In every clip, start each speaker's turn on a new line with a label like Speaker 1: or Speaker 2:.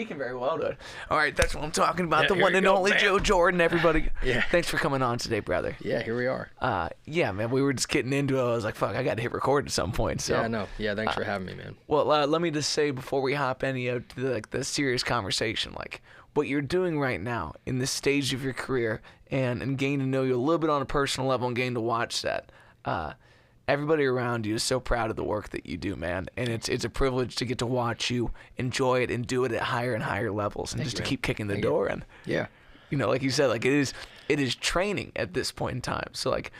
Speaker 1: He can very well do it. All right, that's what I'm talking about.
Speaker 2: Yeah,
Speaker 1: the
Speaker 2: here
Speaker 1: one
Speaker 2: we
Speaker 1: and
Speaker 2: go,
Speaker 1: only
Speaker 2: man.
Speaker 1: Joe Jordan, everybody.
Speaker 2: Yeah.
Speaker 1: Thanks for coming on today, brother.
Speaker 2: Yeah, here we are.
Speaker 1: Yeah, man, we were just getting into it. I was like, fuck, I got to hit record at some point. So.
Speaker 2: Yeah, no. Yeah, thanks for having me, man.
Speaker 1: Well, let me just say before we hop into the serious conversation, like what you're doing right now in this stage of your career and getting to know you a little bit on a personal level and getting to watch that. Everybody around you is so proud of the work that you do, man, and it's a privilege to get to watch you enjoy it and do it at higher and higher levels, and just to keep kicking the door in.
Speaker 2: Yeah.
Speaker 1: You know, like you said, like it is training at this point in time. So, like,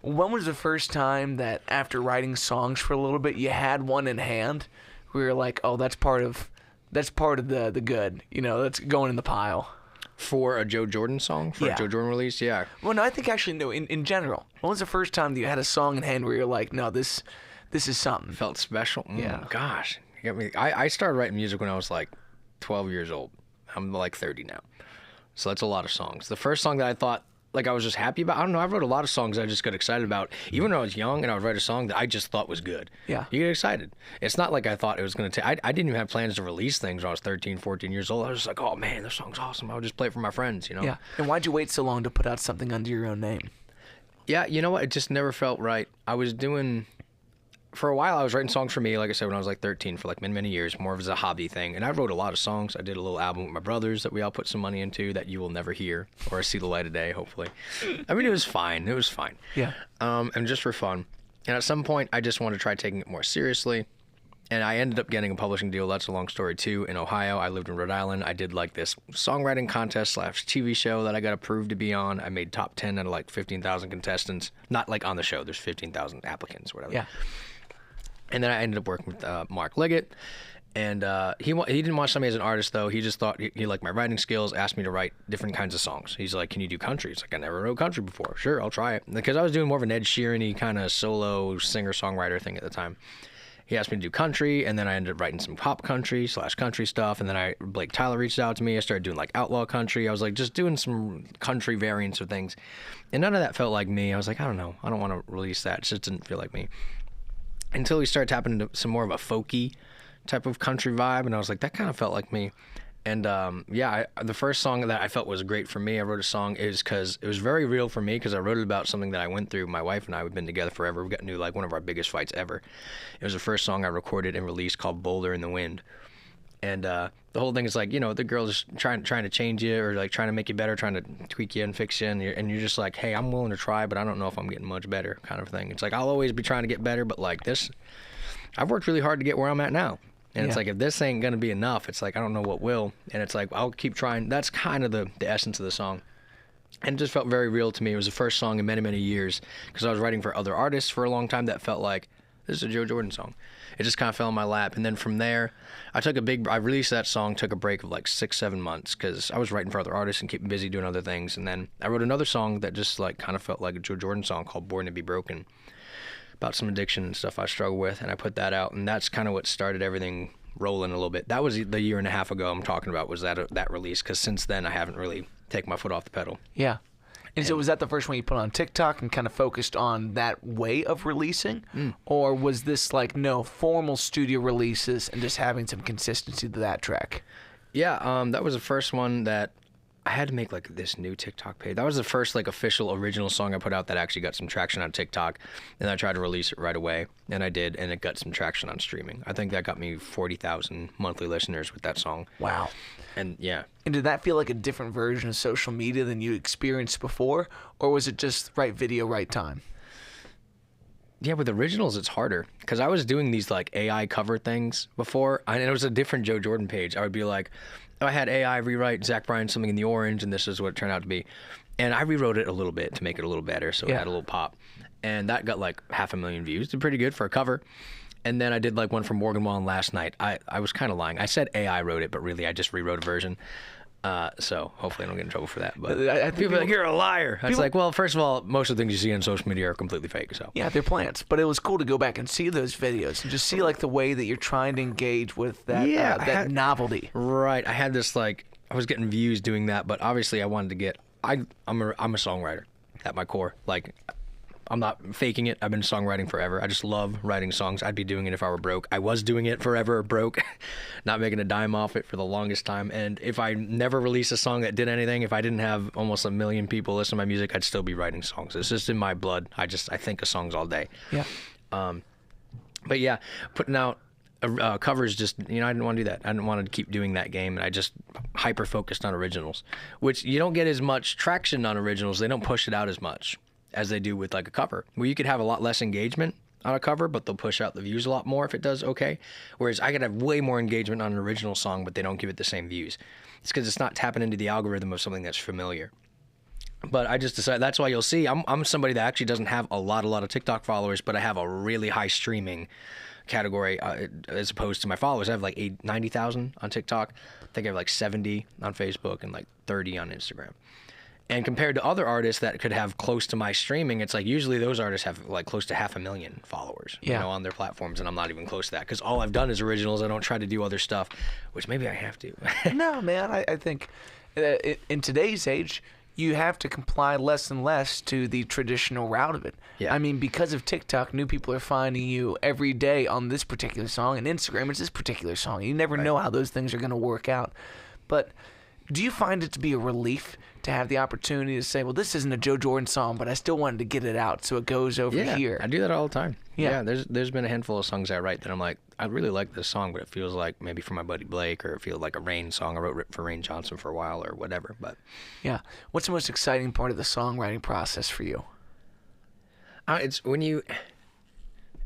Speaker 1: when was the first time that after writing songs for a little bit, you had one in hand where you're like, oh, that's part of the good. You know, that's going in the pile.
Speaker 2: For a Joe Jordan song? For a Joe Jordan release? Yeah.
Speaker 1: Well, no, I think actually, no, in general. When was the first time that you had a song in hand where you're like, no, this is something?
Speaker 2: Felt special?
Speaker 1: Yeah.
Speaker 2: Gosh. You got me. I started writing music when I was like 12 years old. I'm like 30 now. So that's a lot of songs. The first song that I thought, like, I was just happy about, I don't know, I wrote a lot of songs I just got excited about. Even when I was young and I would write a song that I just thought was good.
Speaker 1: Yeah.
Speaker 2: You get excited. It's not like I thought it was going to take, I didn't even have plans to release things when I was 13, 14 years old. I was just like, oh man, this song's awesome. I would just play it for my friends, you know?
Speaker 1: Yeah. And why'd you wait so long to put out something under your own name?
Speaker 2: Yeah, you know what? It just never felt right. I was doing, for a while, I was writing songs for me, like I said, when I was like 13, for like many, many years, more of as a hobby thing. And I wrote a lot of songs. I did a little album with my brothers that we all put some money into that you will never hear or see the light of day, hopefully. I mean, it was fine. It was fine.
Speaker 1: Yeah.
Speaker 2: And just for fun. And at some point, I just wanted to try taking it more seriously. And I ended up getting a publishing deal. That's a long story, too. In Ohio, I lived in Rhode Island. I did like this songwriting contest / TV show that I got approved to be on. I made top 10 out of like 15,000 contestants. Not like on the show. There's 15,000 applicants or whatever.
Speaker 1: Yeah.
Speaker 2: And then I ended up working with Mark Liggett, and he didn't want somebody as an artist, though. He just thought he liked my writing skills, asked me to write different kinds of songs. He's like, can you do country? It's like, I never wrote country before. Sure, I'll try it. Because I was doing more of an Ed Sheeran-y kind of solo singer-songwriter thing at the time. He asked me to do country, and then I ended up writing some pop country / country stuff, and then Blake Tyler reached out to me. I started doing like outlaw country. I was like just doing some country variants of things, and none of that felt like me. I was like, I don't know. I don't want to release that. It just didn't feel like me. Until we started tapping into some more of a folky type of country vibe, and I was like, that kind of felt like me. And the first song that I felt was great for me, I wrote a song, is because it was very real for me, because I wrote it about something that I went through. My wife and I, we've been together forever. We got into like one of our biggest fights ever. It was the first song I recorded and released, called Boulder in the Wind. And the whole thing is like, you know, the girl's trying to change you, or like trying to make you better, trying to tweak you and fix you, and you're just like, hey, I'm willing to try, but I don't know if I'm getting much better, kind of thing. It's like, I'll always be trying to get better, but like this, I've worked really hard to get where I'm at now. And it's like, if this ain't gonna be enough, it's like, I don't know what will. And it's like, I'll keep trying. That's kind of the essence of the song. And it just felt very real to me. It was the first song in many, many years, because I was writing for other artists for a long time that felt like, this is a Joe Jordan song. It just kind of fell in my lap. And then from there, I released that song, took a break of like 6-7 months, because I was writing for other artists and keeping busy doing other things. And then I wrote another song that just like kind of felt like a Joe Jordan song, called Born to Be Broken, about some addiction and stuff I struggle with. And I put that out, and that's kind of what started everything rolling a little bit. That was the year and a half ago I'm talking about, was that release, because since then I haven't really taken my foot off the pedal.
Speaker 1: Yeah. And so was that the first one you put on TikTok and kind of focused on that way of releasing? Or was this like no formal studio releases and just having some consistency to that track?
Speaker 2: Yeah, that was the first one that I had to make like this new TikTok page. That was the first like official original song I put out that actually got some traction on TikTok. And I tried to release it right away, and I did, and it got some traction on streaming. I think that got me 40,000 monthly listeners with that song.
Speaker 1: Wow.
Speaker 2: And yeah.
Speaker 1: And did that feel like a different version of social media than you experienced before? Or was it just right video, right time?
Speaker 2: Yeah, with originals, it's harder, because I was doing these like AI cover things before, and it was a different Joe Jordan page. I would be like, I had AI rewrite Zach Bryan Something in the Orange, and this is what it turned out to be. And I rewrote it a little bit to make it a little better, so it had a little pop. And that got like 500,000 views. It's pretty good for a cover. And then I did like one from Morgan Wallen last night. I was kind of lying. I said AI wrote it, but really I just rewrote a version. So hopefully I don't get in trouble for that. But I think people are like, you're a liar. It's like, well, first of all, most of the things you see on social media are completely fake. So
Speaker 1: yeah, they're plants. But it was cool to go back and see those videos and just see like the way that you're trying to engage with that that novelty.
Speaker 2: Right. I had this like, I was getting views doing that, but obviously I wanted to get. I'm a songwriter at my core. Like, I'm not faking it. I've been songwriting forever. I just love writing songs. I'd be doing it if I were broke. I was doing it forever broke, not making a dime off it for the longest time. And if I never released a song that did anything, if I didn't have almost 1 million people listen to my music, I'd still be writing songs. It's just in my blood. I think of songs all day.
Speaker 1: Yeah.
Speaker 2: But yeah, putting out covers, just, I didn't want to do that. I didn't want to keep doing that game, and I just hyper focused on originals, which you don't get as much traction on originals. They don't push it out as much as they do with like a cover, where you could have a lot less engagement on a cover, but they'll push out the views a lot more if it does okay. Whereas I could have way more engagement on an original song, but they don't give it the same views. It's because it's not tapping into the algorithm of something that's familiar. But I just decided, that's why you'll see I'm somebody that actually doesn't have a lot of TikTok followers, but I have a really high streaming category as opposed to my followers. I have like 90,000 on TikTok. I think I have like 70 on Facebook and like 30 on Instagram. And compared to other artists that could have close to my streaming, it's like usually those artists have like close to 500,000 followers, on their platforms, and I'm not even close to that because all I've done is originals. I don't try to do other stuff, which maybe I have to.
Speaker 1: No, man, I think in today's age, you have to comply less and less to the traditional route of it.
Speaker 2: Yeah.
Speaker 1: I mean, because of TikTok, new people are finding you every day on this particular song, and Instagram is this particular song. You never know how those things are going to work out. But do you find it to be a relief to have the opportunity to say, well, this isn't a Joe Jordan song, but I still wanted to get it out, so it goes over here?
Speaker 2: I do that all the time.
Speaker 1: Yeah.
Speaker 2: There's been a handful of songs I write that I'm like, I really like this song, but it feels like maybe for my buddy Blake, or it feels like a Rain song. I wrote for Rain Johnson for a while or whatever. But
Speaker 1: yeah. What's the most exciting part of the songwriting process for you?
Speaker 2: It's when you,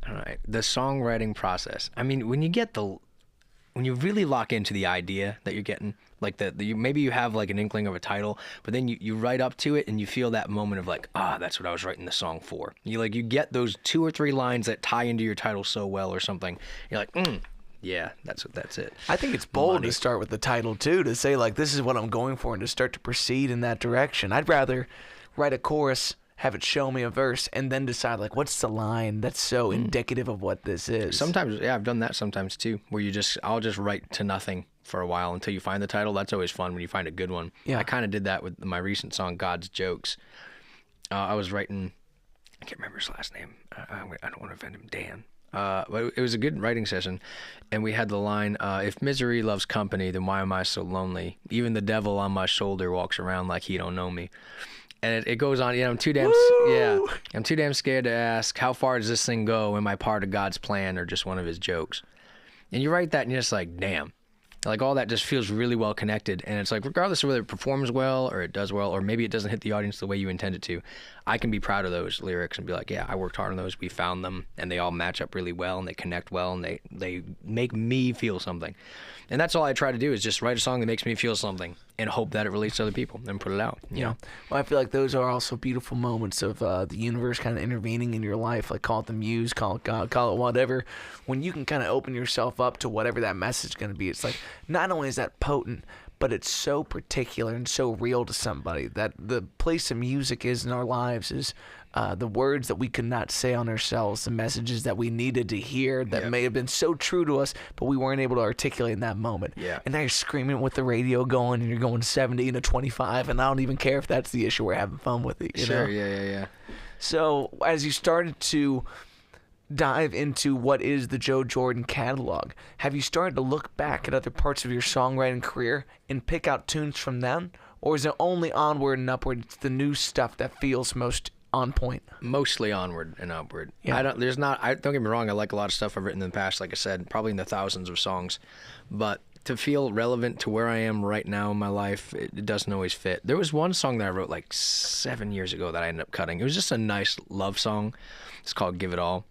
Speaker 2: I don't know, the songwriting process. I mean, when you really lock into the idea that you're getting, like maybe you have like an inkling of a title, but then you write up to it and you feel that moment of like, that's what I was writing the song for. You get those 2 or 3 lines that tie into your title so well or something. You're like, yeah, that's it.
Speaker 1: I think it's bold to start with the title too, to say like, this is what I'm going for, and to start to proceed in that direction. I'd rather write a chorus, have it show me a verse, and then decide like, what's the line that's so indicative of what this is.
Speaker 2: Sometimes, I've done that sometimes too, where I'll just write to nothing for a while until you find the title. That's always fun when you find a good one.
Speaker 1: Yeah.
Speaker 2: I kind of did that with my recent song, God's Jokes. I was writing, I can't remember his last name. I don't want to offend him, Dan. But it was a good writing session, and we had the line, if misery loves company, then why am I so lonely? Even the devil on my shoulder walks around like he don't know me. And it goes on. I'm too damn scared to ask, how far does this thing go? Am I part of God's plan or just one of his jokes? And you write that and you're just like, damn. Like, all that just feels really well connected. And it's like, regardless of whether it performs well or it does well, or maybe it doesn't hit the audience the way you intend it to, I can be proud of those lyrics and be like, yeah, I worked hard on those. We found them, and they all match up really well, and they connect well, and they make me feel something. And that's all I try to do, is just write a song that makes me feel something and hope that it relates to other people and put it out. You know?
Speaker 1: Well, I feel like those are also beautiful moments of the universe kind of intervening in your life. Like, call it the muse, call it God, call it whatever. When you can kind of open yourself up to whatever that message is going to be, it's like, not only is that potent, but it's so particular and so real to somebody that the place of music is in our lives is the words that we could not say on ourselves, the messages that we needed to hear that may have been so true to us, but we weren't able to articulate in that moment.
Speaker 2: Yeah.
Speaker 1: And now you're screaming with the radio going, and you're going 70 to 25, and I don't even care if that's the issue. We're having fun with it. You know?
Speaker 2: Yeah.
Speaker 1: So as you started to dive into what is the Joe Jordan catalog, have you started to look back at other parts of your songwriting career and pick out tunes from them? Or is it only onward and upward? It's the new stuff that feels most on point?
Speaker 2: Mostly onward and upward.
Speaker 1: Yeah.
Speaker 2: Don't get me wrong, I like a lot of stuff I've written in the past, like I said, probably in the thousands of songs. But to feel relevant to where I am right now in my life, it doesn't always fit. There was one song that I wrote like 7 years ago that I ended up cutting. It was just a nice love song. It's called Give It All.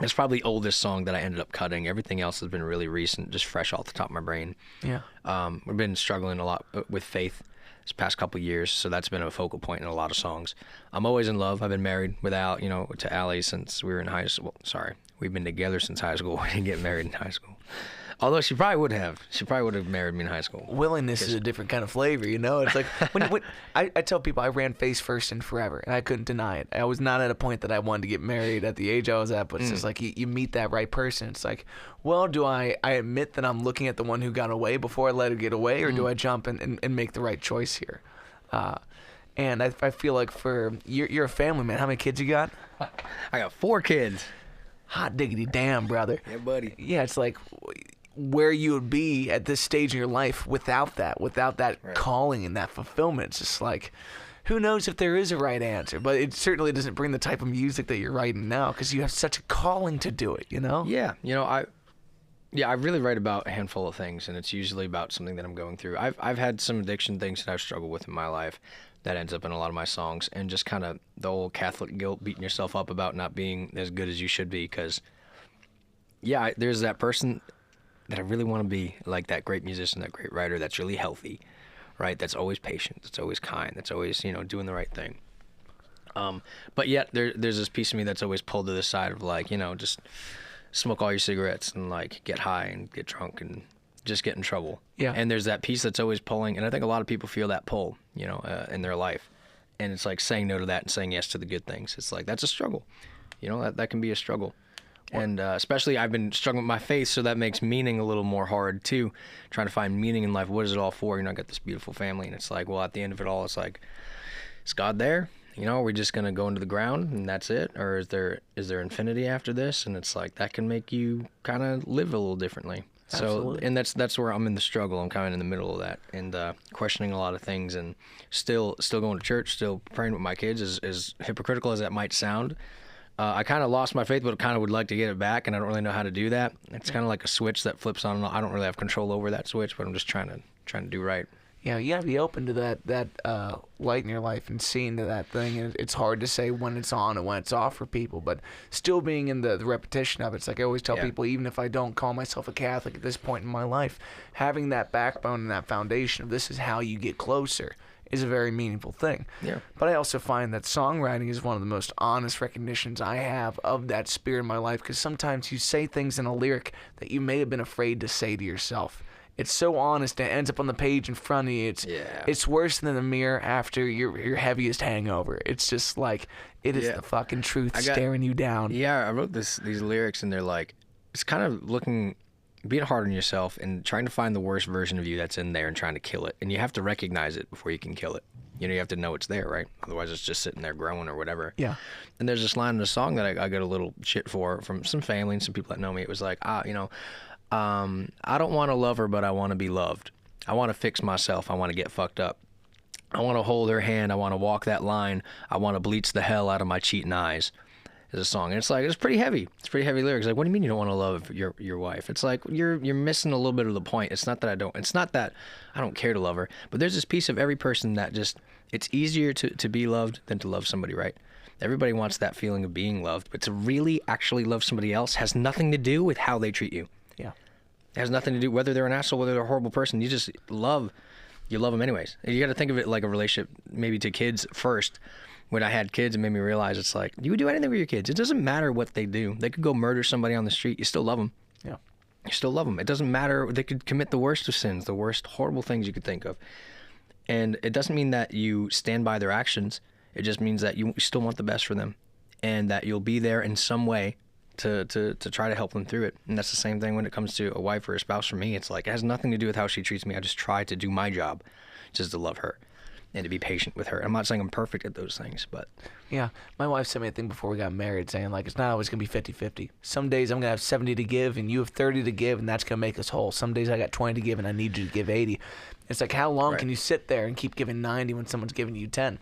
Speaker 2: It's probably the oldest song that I ended up cutting. Everything else has been really recent, just fresh off the top of my brain.
Speaker 1: Yeah.
Speaker 2: We've been struggling a lot with faith this past couple of years, so that's been a focal point in a lot of songs. I'm always in love. I've been married to Allie since we were in high school. Well, sorry, we've been together since high school. We didn't get married in high school. Although she probably would have. She probably would have married me in high school.
Speaker 1: Willingness is a different kind of flavor, you know? It's like, when I tell people I ran face first and forever, and I couldn't deny it. I was not at a point that I wanted to get married at the age I was at, but it's just like you meet that right person. It's like, well, do I admit that I'm looking at the one who got away before I let her get away, or do I jump and make the right choice here? And I feel like for you're a family man. How many kids you got?
Speaker 2: I got 4 kids.
Speaker 1: Hot diggity damn, brother.
Speaker 2: Yeah, buddy.
Speaker 1: Yeah, it's like where you would be at this stage in your life without that
Speaker 2: Right.
Speaker 1: calling and that fulfillment. It's just like, who knows if there is a right answer, but it certainly doesn't bring the type of music that you're writing now because you have such a calling to do it, you know?
Speaker 2: Yeah, I really write about a handful of things, and it's usually about something that I'm going through. I've had some addiction things that I've struggled with in my life that ends up in a lot of my songs, and just kind of the old Catholic guilt, beating yourself up about not being as good as you should be, because, there's that person that I really want to be, like that great musician, that great writer that's really healthy, right? That's always patient, that's always kind, that's always, doing the right thing. But yet there's this piece of me that's always pulled to the side of like, just smoke all your cigarettes and like get high and get drunk and just get in trouble.
Speaker 1: Yeah.
Speaker 2: And there's that piece that's always pulling, and I think a lot of people feel that pull, in their life. And it's like saying no to that and saying yes to the good things. It's like, that's a struggle. That can be a struggle. And especially I've been struggling with my faith, so that makes meaning a little more hard too. Trying to find meaning in life. What is it all for? I got this beautiful family, and it's like, well, at the end of it all, it's like, is God there? Are we just gonna go into the ground and that's it, or is there infinity after this? And it's like that can make you kind of live a little differently.
Speaker 1: Absolutely.
Speaker 2: So, and that's where I'm in the struggle. I'm kind of in the middle of that, and questioning a lot of things, and still going to church, still praying with my kids, as hypocritical as that might sound. I kind of lost my faith, but kind of would like to get it back, and I don't really know how to do that. It's kind of like a switch that flips on and off. I don't really have control over that switch, but I'm just trying to do right.
Speaker 1: Yeah, you gotta be open to that light in your life and seeing to that thing. And it's hard to say when it's on and when it's off for people, but still being in the repetition of it. It's like I always tell people, even if I don't call myself a Catholic at this point in my life, having that backbone and that foundation of this is how you get closer is a very meaningful thing.
Speaker 2: Yeah.
Speaker 1: But I also find that songwriting is one of the most honest recognitions I have of that spirit in my life, because sometimes you say things in a lyric that you may have been afraid to say to yourself. It's so honest, it ends up on the page in front of you. It's worse than the mirror after your heaviest hangover. It's just like, it is the fucking truth staring you down.
Speaker 2: Yeah, I wrote these lyrics, and they're like, it's kind of being hard on yourself and trying to find the worst version of you that's in there and trying to kill it. And you have to recognize it before you can kill it. You have to know it's there, right? Otherwise it's just sitting there growing or whatever. Yeah. And there's this line in the song that I got a little shit for from some family and some people that know me. It was like, I don't want to love her, but I want to be loved. I want to fix myself. I want to get fucked up. I want to hold her hand. I want to walk that line. I want to bleach the hell out of my cheating eyes. Is a song, and it's like, it's pretty heavy. It's pretty heavy lyrics. Like, what do you mean you don't want to love your wife? It's like you're missing a little bit of the point. It's not that I don't care to love her, but there's this piece of every person that just, it's easier to be loved than to love somebody, right? Everybody wants that feeling of being loved, but to really actually love somebody else has nothing to do with how they treat you. Yeah. It has nothing to do whether they're an asshole, whether they're a horrible person. You just love them anyways. And you got to think of it like a relationship, maybe to kids first. When I had kids, it made me realize it's like, you would do anything with your kids. It doesn't matter what they do. They could go murder somebody on the street. You still love them. Yeah. You still love them. It doesn't matter. They could commit the worst of sins, the worst horrible things you could think of. And it doesn't mean that you stand by their actions. It just means that you still want the best for them, and that you'll be there in some way to try to help them through it. And that's the same thing when it comes to a wife or a spouse. For me, it's like, it has nothing to do with how she treats me. I just try to do my job, just to love her and to be patient with her. I'm not saying I'm perfect at those things, but...
Speaker 1: Yeah, my wife sent me a thing before we got married saying, like, it's not always going to be 50-50. Some days I'm going to have 70 to give and you have 30 to give, and that's going to make us whole. Some days I got 20 to give and I need you to give 80. It's like, how long can you sit there and keep giving 90 when someone's giving you 10?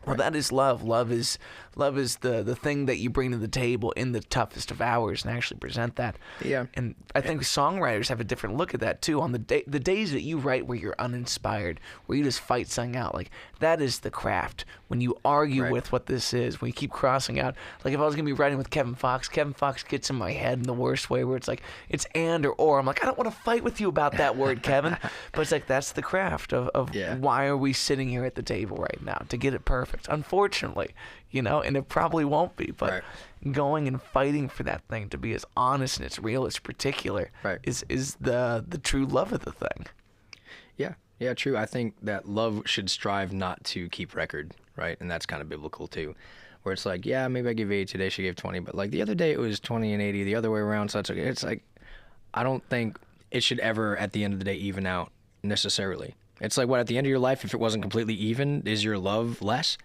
Speaker 1: Well, that is love. Love is the thing that you bring to the table in the toughest of hours and actually present that. Yeah. And I think songwriters have a different look at that too. On the days that you write where you're uninspired, where you just fight something out, like that is the craft. When you argue with what this is, when you keep crossing out. Like if I was gonna be writing with Kevin Fox gets in my head in the worst way, where it's like it's and or. I'm like, I don't want to fight with you about that word, Kevin. But it's like that's the craft of why are we sitting here at the table right now to get it perfect. Unfortunately, and it probably won't be, but going and fighting for that thing to be as honest and as real as particular is the true love of the thing.
Speaker 2: Yeah, true. I think that love should strive not to keep record, right? And that's kind of biblical too, where it's like, yeah, maybe I give 80 today, she gave 20, but like the other day it was 20 and 80, the other way around, so it's like, I don't think it should ever at the end of the day even out necessarily. It's like, what, at the end of your life, if it wasn't completely even, is your love less?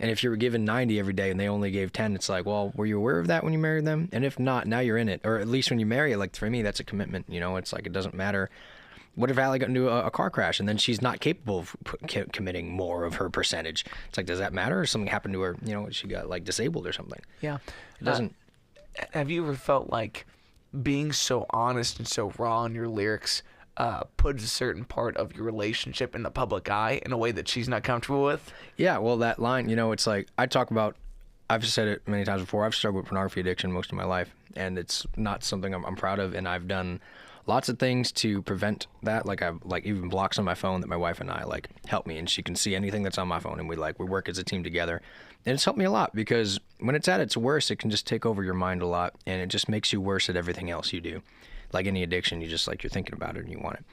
Speaker 2: And if you were given 90 every day and they only gave 10, it's like, well, were you aware of that when you married them? And if not, now you're in it. Or at least when you marry it, like for me, that's a commitment. You know, it's like, it doesn't matter. What if Allie got into a car crash and then she's not capable of committing more of her percentage? It's like, does that matter? Or something happened to her, you know, she got like disabled or something?
Speaker 1: Yeah.
Speaker 2: It doesn't.
Speaker 1: Have you ever felt like being so honest and so raw in your lyrics puts a certain part of your relationship in the public eye in a way that she's not comfortable with?
Speaker 2: Yeah, well, that line, you know, it's like, I've said it many times before, I've struggled with pornography addiction most of my life, and it's not something I'm proud of, and I've done lots of things to prevent that. Like, I've like even blocks on my phone that my wife and I like help me, and she can see anything that's on my phone, and we work as a team together. And it's helped me a lot, because when it's at its worst, it can just take over your mind a lot, and it just makes you worse at everything else you do. Like any addiction, you're thinking about it and you want it.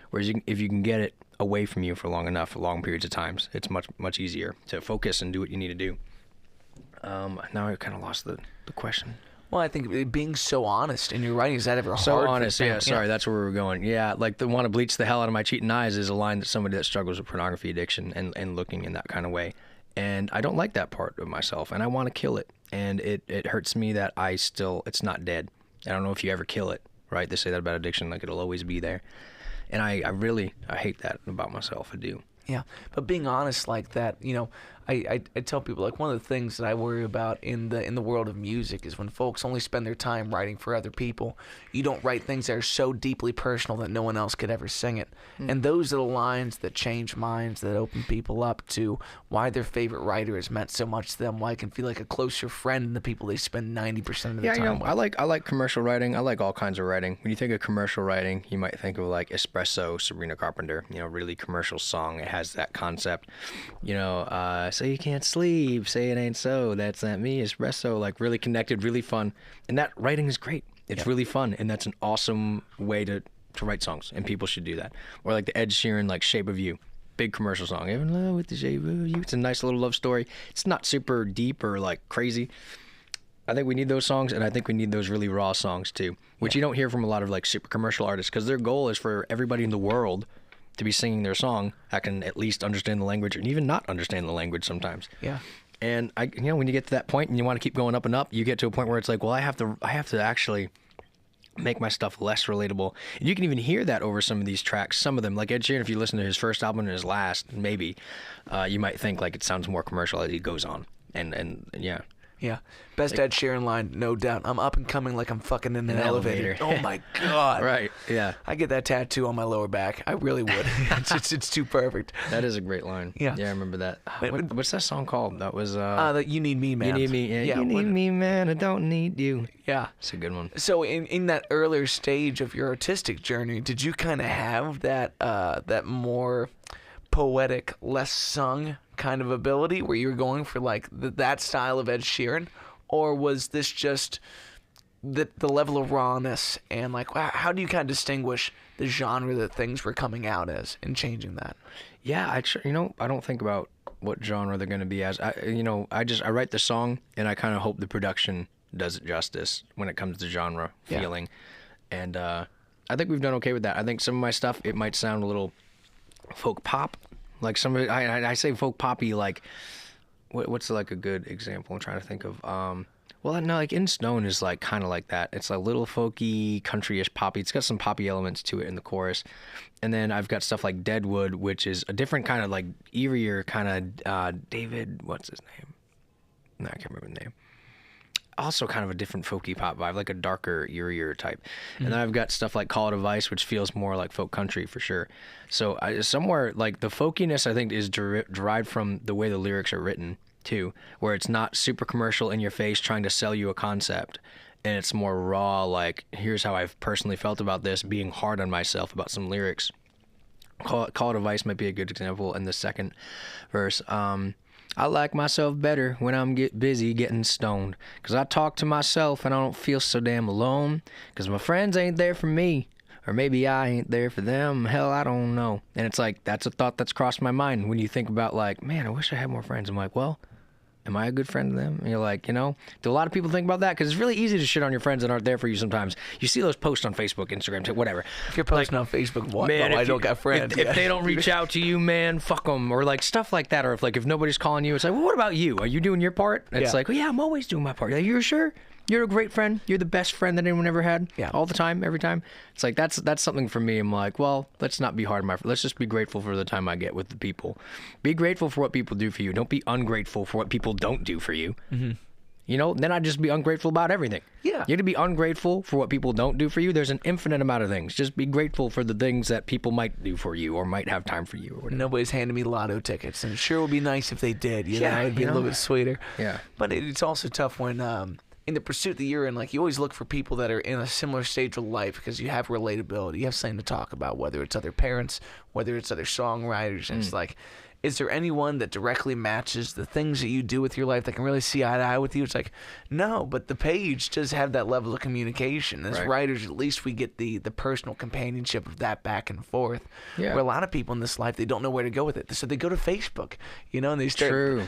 Speaker 2: Whereas if you can get it away from you for long enough, for long periods of times, it's much, much easier to focus and do what you need to do. Now I kind of lost the question.
Speaker 1: Well, I think being so honest in your writing, is that ever hard?
Speaker 2: So honest, yeah, sorry, that's where we were going. Yeah, like the want to bleach the hell out of my cheating eyes is a line that somebody that struggles with pornography addiction and looking in that kind of way. And I don't like that part of myself, and I want to kill it. And it hurts me that it's not dead. I don't know if you ever kill it, right? They say that about addiction, like it'll always be there. And I hate that about myself, I do.
Speaker 1: Yeah, but being honest like that, you know, I tell people, like, one of the things that I worry about in the world of music is when folks only spend their time writing for other people. You don't write things that are so deeply personal that no one else could ever sing it. And those are the lines that change minds, that open people up to why their favorite writer has meant so much to them, why it can feel like a closer friend than the people they spend 90% of their time with.
Speaker 2: I like commercial writing. I like all kinds of writing. When you think of commercial writing, you might think of like Espresso, Sabrina Carpenter, you know, really commercial song. It has that concept, you know, so you can't sleep, say it ain't so, that's not me, Espresso, like really connected, really fun. And that writing is great. It's really fun, and that's an awesome way to write songs, and people should do that. Or like the Ed Sheeran, like Shape of You, big commercial song. I'm in love with the shape of you. It's a nice little love story. It's not super deep or like crazy. I think we need those songs, and I think we need those really raw songs too, which you don't hear from a lot of like super commercial artists, because their goal is for everybody in the world to be singing their song that can at least understand the language, and even not understand the language sometimes.
Speaker 1: Yeah.
Speaker 2: And when you get to that point and you want to keep going up and up, you get to a point where it's like, well, I have to actually make my stuff less relatable. And you can even hear that over some of these tracks. Some of them, like Ed Sheeran, if you listen to his first album and his last, maybe you might think like it sounds more commercial as he goes on. And yeah.
Speaker 1: Yeah. Best Ed Sheeran line, no doubt. I'm up and coming like I'm fucking in an elevator. Oh my God.
Speaker 2: Right. Yeah.
Speaker 1: I get that tattoo on my lower back. I really would. It's too perfect.
Speaker 2: That is a great line.
Speaker 1: Yeah.
Speaker 2: Yeah, I remember that. What's that song called? That was
Speaker 1: that You Need Me, Man.
Speaker 2: You Need Me. Yeah, you need me, man. I don't need you.
Speaker 1: Yeah.
Speaker 2: It's a good one.
Speaker 1: So in that earlier stage of your artistic journey, did you kind of have that more poetic, less sung kind of ability where you were going for like that style of Ed Sheeran, or was this just the level of rawness and like how do you kind of distinguish the genre that things were coming out as and changing that?
Speaker 2: Yeah, I don't think about what genre they're going to be as. I write the song and I kind of hope the production does it justice when it comes to genre feeling. And I think we've done okay with that. I think some of my stuff, it might sound a little folk pop. Like some of it, I say folk poppy, like, what's like a good example I'm trying to think of? Like In Stone is like kind of like that. It's a little folky, country-ish poppy. It's got some poppy elements to it in the chorus. And then I've got stuff like Deadwood, which is a different kind of like eerier kind of David, what's his name? No, I can't remember the name. Also kind of a different folky pop vibe, like a darker, eerier type. And then I've got stuff like Call It a Vice, which feels more like folk country for sure. So somewhere like the folkiness, I think, is derived from the way the lyrics are written too, where it's not super commercial in your face trying to sell you a concept, and it's more raw, like here's how I've personally felt about this, being hard on myself about some lyrics. Call It a Vice might be a good example. In the second verse, I like myself better when I'm busy getting stoned, 'cause I talk to myself and I don't feel so damn alone, 'cause my friends ain't there for me, or maybe I ain't there for them, hell, I don't know. And it's like, that's a thought that's crossed my mind when you think about like, man, I wish I had more friends. I'm like, well, am I a good friend to them? And you're like, do a lot of people think about that? Because it's really easy to shit on your friends that aren't there for you sometimes. You see those posts on Facebook, Instagram, whatever.
Speaker 1: If you're posting on Facebook, what?
Speaker 2: Man,
Speaker 1: I don't got friends.
Speaker 2: If they don't reach out to you, man, fuck them. Or like stuff like that. Or if nobody's calling you, it's like, well, what about you? Are you doing your part? It's like, well, yeah, I'm always doing my part. Like, you're sure? You're a great friend. You're the best friend that anyone ever had.
Speaker 1: Yeah.
Speaker 2: All the time, every time. It's like that's something for me. I'm like, well, let's not be hard on let's just be grateful for the time I get with the people. Be grateful for what people do for you. Don't be ungrateful for what people don't do for you. Mm-hmm. Then I'd just be ungrateful about everything.
Speaker 1: Yeah.
Speaker 2: You're to be ungrateful for what people don't do for you. There's an infinite amount of things. Just be grateful for the things that people might do for you or might have time for you or whatever.
Speaker 1: Nobody's handing me lotto tickets, and it sure would be nice if they did. It'd be a little bit sweeter.
Speaker 2: Yeah.
Speaker 1: But it's also tough when in the pursuit that you're in, like, you always look for people that are in a similar stage of life because you have relatability. You have something to talk about, whether it's other parents, whether it's other songwriters. And it's like, is there anyone that directly matches the things that you do with your life that can really see eye to eye with you? It's like, no, but the page does have that level of communication. As writers, at least we get the personal companionship of that back and forth. Yeah. Where a lot of people in this life, they don't know where to go with it. So they go to Facebook, and they start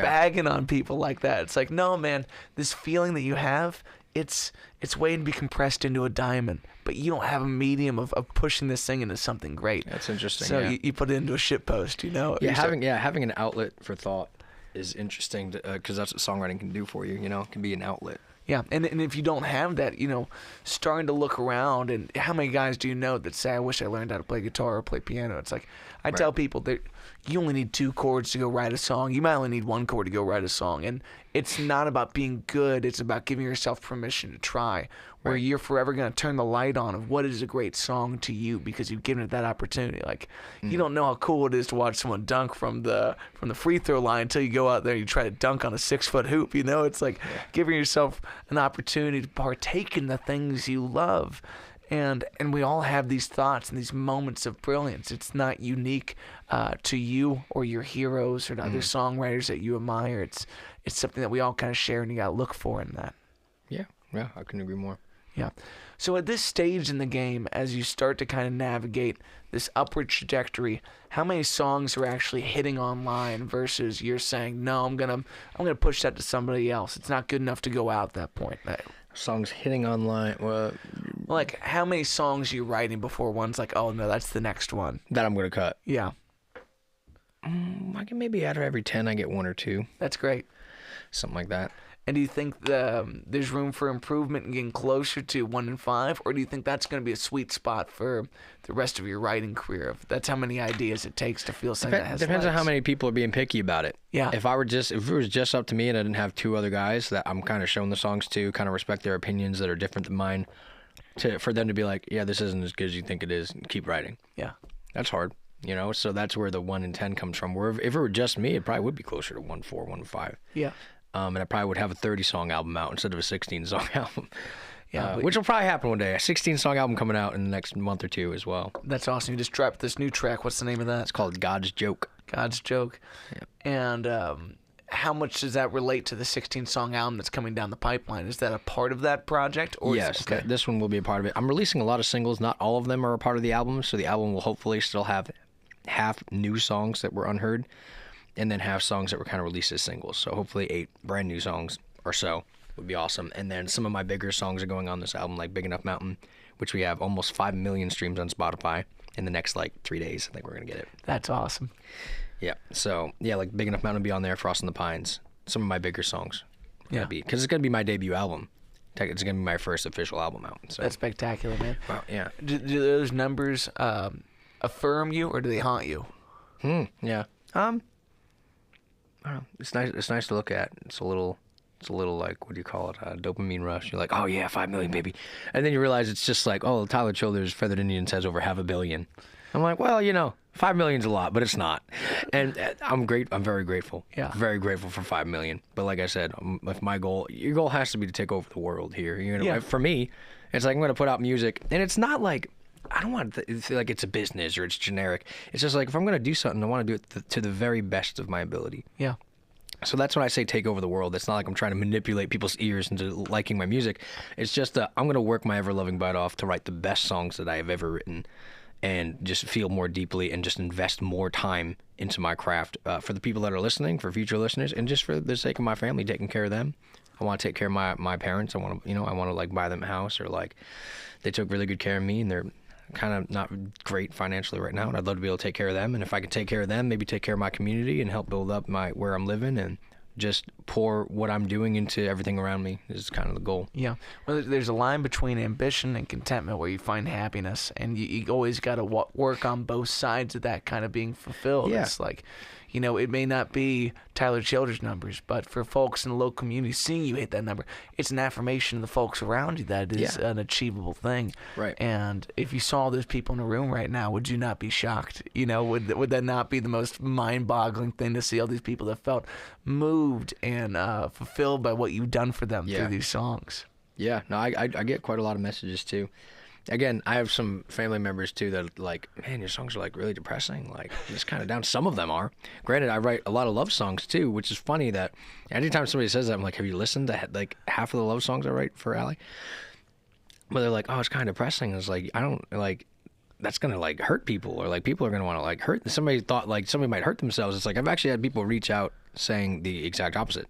Speaker 1: bagging on people like that. It's like, no, man, this feeling that you have, it's waiting to be compressed into a diamond, but you don't have a medium of pushing this thing into something great.
Speaker 2: That's interesting.
Speaker 1: So you put it into a shit post, Yeah,
Speaker 2: having an outlet for thought is interesting because that's what songwriting can do for you. It can be an outlet.
Speaker 1: Yeah, and if you don't have that, starting to look around, and how many guys do you know that say, I wish I learned how to play guitar or play piano? It's like, I tell people that you only need 2 chords to go write a song. You might only need 1 chord to go write a song. And it's not about being good. It's about giving yourself permission to try, where you're forever going to turn the light on of what is a great song to you because you've given it that opportunity. Like, you don't know how cool it is to watch someone dunk from the free throw line until you go out there and you try to dunk on a 6-foot hoop. It's like giving yourself an opportunity to partake in the things you love. And we all have these thoughts and these moments of brilliance. It's not unique to you or your heroes or to other songwriters that you admire. It's something that we all kind of share, and you got to look for in that.
Speaker 2: Yeah, I couldn't agree more.
Speaker 1: Yeah. So at this stage in the game, as you start to kind of navigate this upward trajectory, how many songs are actually hitting online versus you're saying, no, I'm gonna push that to somebody else. It's not good enough to go out at that point.
Speaker 2: Songs hitting online. Well,
Speaker 1: like, how many songs are you writing before one's like, oh no, that's the next one
Speaker 2: that I'm gonna cut?
Speaker 1: Yeah.
Speaker 2: I can maybe out of every 10 I get 1 or 2.
Speaker 1: That's great.
Speaker 2: Something like that.
Speaker 1: And do you think there's room for improvement and getting closer to 1 in 5, or do you think that's going to be a sweet spot for the rest of your writing career? If that's how many ideas it takes to feel something that has
Speaker 2: depends
Speaker 1: legs.
Speaker 2: on how many people are being picky about it.
Speaker 1: Yeah.
Speaker 2: If it was just up to me and I didn't have 2 other guys that I'm kind of showing the songs to, kind of respect their opinions that are different than mine, for them to be like, yeah, this isn't as good as you think it is, and keep writing.
Speaker 1: Yeah.
Speaker 2: That's hard. So that's where the 1 in 10 comes from. Where if it were just me, it probably would be closer to 1 in 4, 1 in 5.
Speaker 1: Yeah.
Speaker 2: And I probably would have a 30-song album out instead of a 16-song album.
Speaker 1: Yeah,
Speaker 2: which will probably happen one day. A 16-song album coming out in the next month or 2 as well.
Speaker 1: That's awesome. You just dropped this new track. What's the name of that?
Speaker 2: It's called God's Joke.
Speaker 1: God's Joke. Yeah. And how much does that relate to the 16-song album that's coming down the pipeline? Is that a part of that project? Or
Speaker 2: yes, this one will be a part of it. I'm releasing a lot of singles. Not all of them are a part of the album, so the album will hopefully still have half new songs that were unheard, and then have songs that were kind of released as singles. So hopefully 8 brand new songs or so would be awesome. And then some of my bigger songs are going on this album, like Big Enough Mountain, which we have almost 5 million streams on Spotify in the next 3 days. I think we're going to get it.
Speaker 1: That's awesome.
Speaker 2: Yeah. So, like Big Enough Mountain will be on there, Frost in the Pines, some of my bigger songs.
Speaker 1: Yeah.
Speaker 2: Because it's going to be my debut album. It's going to be my first official album out. So.
Speaker 1: That's spectacular, man.
Speaker 2: Wow, yeah.
Speaker 1: Do those numbers affirm you, or do they haunt you?
Speaker 2: Yeah. I don't know. It's nice. It's nice to look at. It's a little like, what do you call it? A dopamine rush. You're like, oh yeah, 5 million, baby, and then you realize it's just like, oh, Tyler Childers' Feathered Indians has over 500 million. I'm like, well, 5 million's a lot, but it's not. And I'm great. I'm very grateful.
Speaker 1: Yeah.
Speaker 2: Very grateful for 5 million. But like I said, if my goal, your goal has to be to take over the world here.
Speaker 1: Yeah.
Speaker 2: For me, it's like I'm going to put out music, and it's not like, I don't want to feel like it's a business or it's generic. It's just like, if I'm going to do something, I want to do it to the very best of my ability.
Speaker 1: Yeah.
Speaker 2: So that's when I say take over the world. It's not like I'm trying to manipulate people's ears into liking my music. It's just I'm going to work my ever-loving butt off to write the best songs that I have ever written and just feel more deeply and just invest more time into my craft for the people that are listening, for future listeners, and just for the sake of my family, taking care of them. I want to take care of my parents. I want to, I want to like buy them a house, or like they took really good care of me, and they're kind of not great financially right now, and I'd love to be able to take care of them. And if I could take care of them, maybe take care of my community and help build up where I'm living, and just pour what I'm doing into everything around me is kind of the goal.
Speaker 1: Yeah. Well, there's a line between ambition and contentment where you find happiness, and you always got to work on both sides of that kind of being fulfilled.
Speaker 2: Yeah.
Speaker 1: It's like, it may not be Tyler Childers numbers, but for folks in the local community, seeing you hit that number, it's an affirmation to the folks around you that it is an achievable thing.
Speaker 2: Right.
Speaker 1: And if you saw those people in a room right now, would you not be shocked? Would that not be the most mind-boggling thing to see all these people that felt moved and fulfilled by what you've done for them through these songs?
Speaker 2: Yeah. No, I get quite a lot of messages too. Again, I have some family members too that are like, man, your songs are like really depressing. Like, it's kind of down. Some of them are. Granted, I write a lot of love songs too, which is funny that anytime somebody says that, I'm like, have you listened to like half of the love songs I write for Allie? But they're like, oh, it's kind of depressing. It's like, I don't like, that's going to like hurt people, or like people are going to want to like hurt. Somebody thought like somebody might hurt themselves. It's like, I've actually had people reach out saying the exact opposite,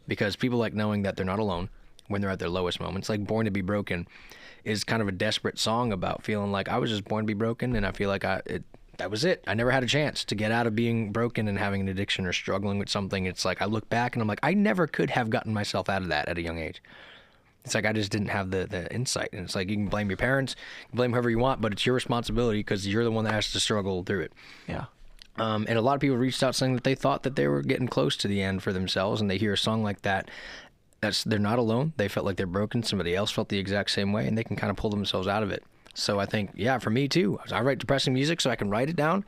Speaker 2: because people like knowing that they're not alone when they're at their lowest moments. Like Born to Be Broken is kind of a desperate song about feeling like I was just born to be broken, and I feel like that was it. I never had a chance to get out of being broken and having an addiction or struggling with something. It's like I look back and I'm like, I never could have gotten myself out of that at a young age. It's like I just didn't have the insight. And it's like you can blame your parents, you can blame whoever you want, but it's your responsibility because you're the one that has to struggle through it.
Speaker 1: Yeah.
Speaker 2: And a lot of people reached out saying that they thought that they were getting close to the end for themselves, and they hear a song like that. They're not alone. They felt like they're broken. Somebody else felt the exact same way, and they can kind of pull themselves out of it. So I think, for me too, I write depressing music so I can write it down,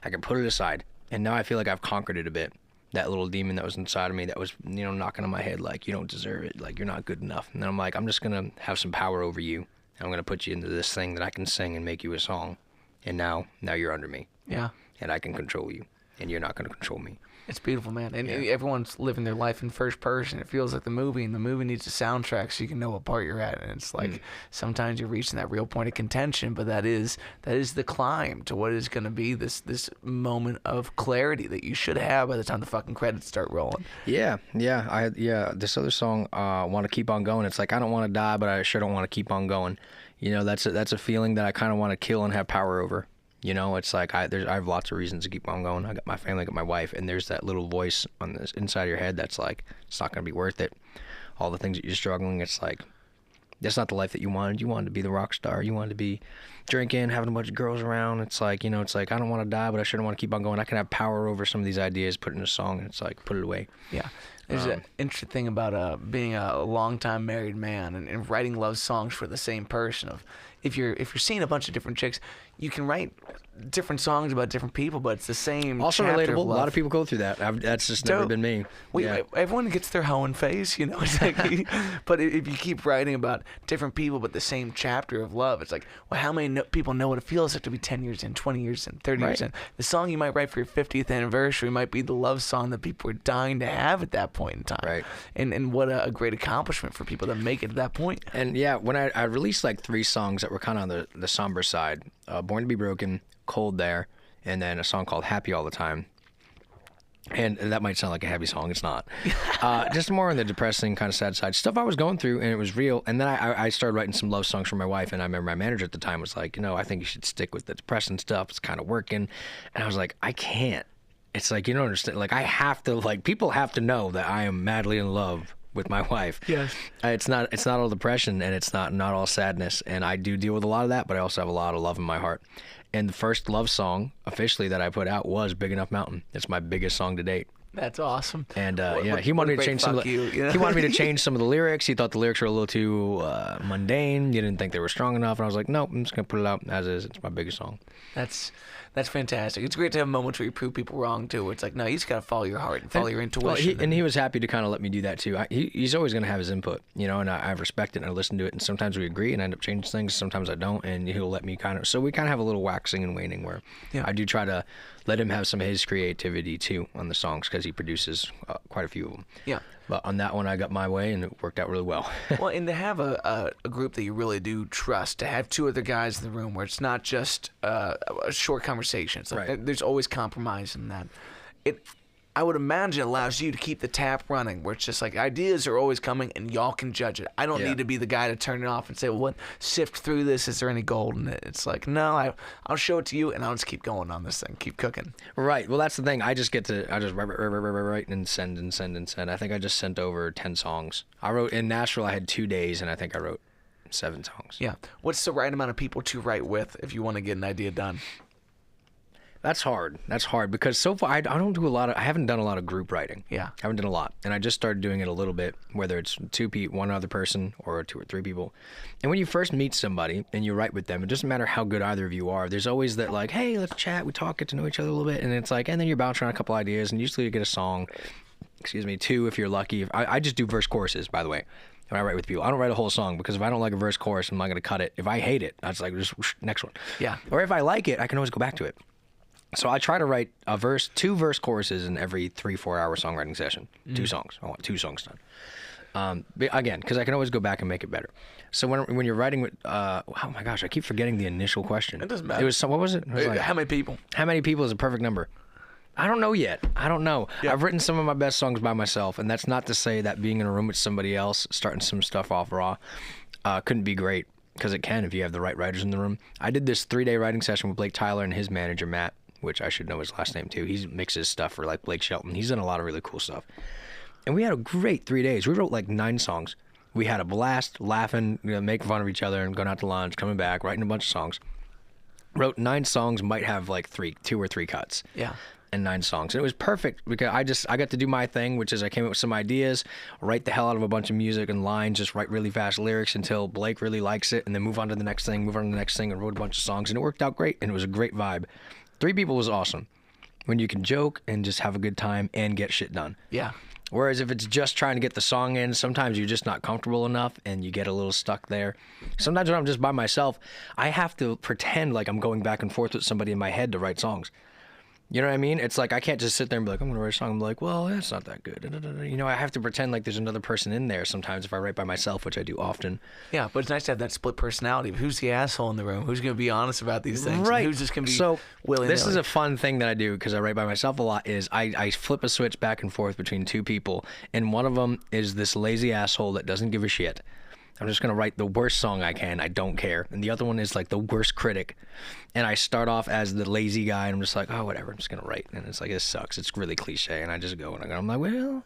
Speaker 2: I can put it aside, and now I feel like I've conquered it a bit. That little demon that was inside of me that was, knocking on my head like, you don't deserve it, like you're not good enough. And then I'm like, I'm just gonna have some power over you. I'm gonna put you into this thing that I can sing and make you a song. And now you're under me.
Speaker 1: Yeah.
Speaker 2: And I can control you, and you're not gonna control me.
Speaker 1: It's beautiful, man. And everyone's living their life in first person. It feels like the movie, and the movie needs a soundtrack so you can know what part you're at. And it's like sometimes you're reaching that real point of contention, but that is the climb to what is going to be this moment of clarity that you should have by the time the fucking credits start rolling.
Speaker 2: Yeah. This other song, Want to Keep on Going. It's like, I don't want to die, but I sure don't want to keep on going. That's a feeling that I kind of want to kill and have power over. It's like I have lots of reasons to keep on going. I got my family, I got my wife, and there's that little voice on this inside of your head that's like, it's not going to be worth it. All the things that you're struggling, it's like, that's not the life that you wanted. You wanted to be the rock star. You wanted to be drinking, having a bunch of girls around. It's like, I don't want to die, but I sure don't want to keep on going. I can have power over some of these ideas, put it in a song, and it's like, put it away.
Speaker 1: Yeah. There's an interesting thing about being a long-time married man and writing love songs for the same person. If you're seeing a bunch of different chicks, you can write different songs about different people, but it's the same.
Speaker 2: Also
Speaker 1: chapter
Speaker 2: relatable.
Speaker 1: Of love.
Speaker 2: A lot of people go through that. That's just never been me.
Speaker 1: Everyone gets their hoeing phase, It's like, but if you keep writing about different people, but the same chapter of love, it's like, well, how many people know what it feels like to be 10 years in, 20 years in, 30 years in? The song you might write for your 50th anniversary might be the love song that people are dying to have at that point in time.
Speaker 2: Right.
Speaker 1: And what a great accomplishment for people that make it to that point.
Speaker 2: And when I released like 3 songs that were kind of on the somber side, Born to Be Broken, Cold There, and then a song called Happy All the Time. And that might sound like a happy song. It's not. Just more on the depressing, kind of sad side. Stuff I was going through, and it was real. And then I started writing some love songs for my wife, and I remember my manager at the time was like, I think you should stick with the depressing stuff. It's kind of working. And I was like, I can't. It's like, you don't understand. Like, I have to, like, people have to know that I am madly in love with my wife.
Speaker 1: Yes.
Speaker 2: It's not all depression, and it's not all sadness. And I do deal with a lot of that, but I also have a lot of love in my heart. And the first love song officially that I put out was Big Enough Mountain. It's my biggest song to date.
Speaker 1: That's awesome.
Speaker 2: And he wanted me to change some of the, he wanted me to change some of the lyrics. He thought the lyrics were a little too mundane. He didn't think they were strong enough. And I was like, nope, I'm just going to put it out as is. It's my biggest song.
Speaker 1: That's fantastic. It's great to have moments where you prove people wrong too. Where it's like, no, you just gotta follow your heart and follow your intuition.
Speaker 2: Well, he was happy to kind of let me do that too. He's always gonna have his input, and I respect it and I listen to it. And sometimes we agree and I end up changing things. Sometimes I don't, and he'll let me so we kind of have a little waxing and waning where I do try to let him have some of his creativity too on the songs because he produces quite a few of them.
Speaker 1: Yeah.
Speaker 2: But on that one, I got my way, and it worked out really well.
Speaker 1: Well, and to have a group that you really do trust, to have two other guys in the room where it's not just a short conversation. It's like there's always compromise in that. I would imagine it allows you to keep the tap running, where it's just like ideas are always coming and y'all can judge it. I don't need to be the guy to turn it off and say, well, sift through this. Is there any gold in it? It's like, no, I'll show it to you and I'll just keep going on this thing, keep cooking.
Speaker 2: Right. Well, that's the thing. I just write and send. I think I just sent over 10 songs. I wrote in Nashville, I had 2 days, and I think I wrote 7 songs.
Speaker 1: Yeah. What's the right amount of people to write with if you want to get an idea done?
Speaker 2: That's hard. That's hard because so far I haven't done a lot of group writing.
Speaker 1: Yeah.
Speaker 2: I haven't done a lot. And I just started doing it a little bit, whether it's one other person or 2 or 3 people. And when you first meet somebody and you write with them, it doesn't matter how good either of you are. There's always that like, hey, let's chat, we talk, get to know each other a little bit. And it's like, and then you're bouncing around a couple ideas and usually you get a song, 2 if you're lucky. I just do verse choruses, by the way. When I write with people, I don't write a whole song because if I don't like a verse chorus, I'm not going to cut it. If I hate it, I just like, just next one.
Speaker 1: Yeah.
Speaker 2: Or if I like it, I can always go back to it. So I try to write 2 verse choruses in every 3-4 hour songwriting session. 2 songs. I want 2 songs done. Again, because I can always go back and make it better. So when you're writing with, oh my gosh, I keep forgetting the initial question.
Speaker 1: It doesn't matter.
Speaker 2: It was what was it? It was like,
Speaker 1: how many people?
Speaker 2: How many people is a perfect number? I don't know yet. I don't know. Yeah. I've written some of my best songs by myself, and that's not to say that being in a room with somebody else, starting some stuff off raw, couldn't be great. Because it can if you have the right writers in the room. I did this 3-day writing session with Blake Tyler and his manager, Matt, which I should know his last name too. He mixes stuff for like Blake Shelton. He's done a lot of really cool stuff. And we had a great 3 days. We wrote like 9 songs. We had a blast, laughing, making fun of each other and going out to lunch, coming back, writing a bunch of songs. Wrote 9 songs, might have like 2 or 3 cuts.
Speaker 1: Yeah.
Speaker 2: And 9 songs. And it was perfect because I got to do my thing, which is I came up with some ideas, write the hell out of a bunch of music and lines, just write really fast lyrics until Blake really likes it, and then move on to the next thing, and wrote a bunch of songs. And it worked out great, and it was a great vibe. 3 people was awesome. When you can joke and just have a good time and get shit done.
Speaker 1: Yeah.
Speaker 2: Whereas if it's just trying to get the song in, sometimes you're just not comfortable enough and you get a little stuck there. Sometimes when I'm just by myself, I have to pretend like I'm going back and forth with somebody in my head to write songs. You know what I mean? It's like I can't just sit there and be like, I'm going to write a song. I'm like, well, that's not that good. You know, I have to pretend like there's another person in there sometimes if I write by myself, which I do often.
Speaker 1: Yeah, but it's nice to have that split personality. Who's the asshole in the room? Who's going to be honest about these things?
Speaker 2: Right.
Speaker 1: Who's just going to be
Speaker 2: willy-nilly? This is a fun thing that I do because I write by myself a lot is I flip a switch back and forth between 2 people, and one of them is this lazy asshole that doesn't give a shit. I'm just going to write the worst song I can. I don't care. And the other one is like the worst critic. And I start off as the lazy guy, and I'm just like, oh, whatever. I'm just going to write. And it's like, this sucks. It's really cliche. And I just go, and I'm like, well,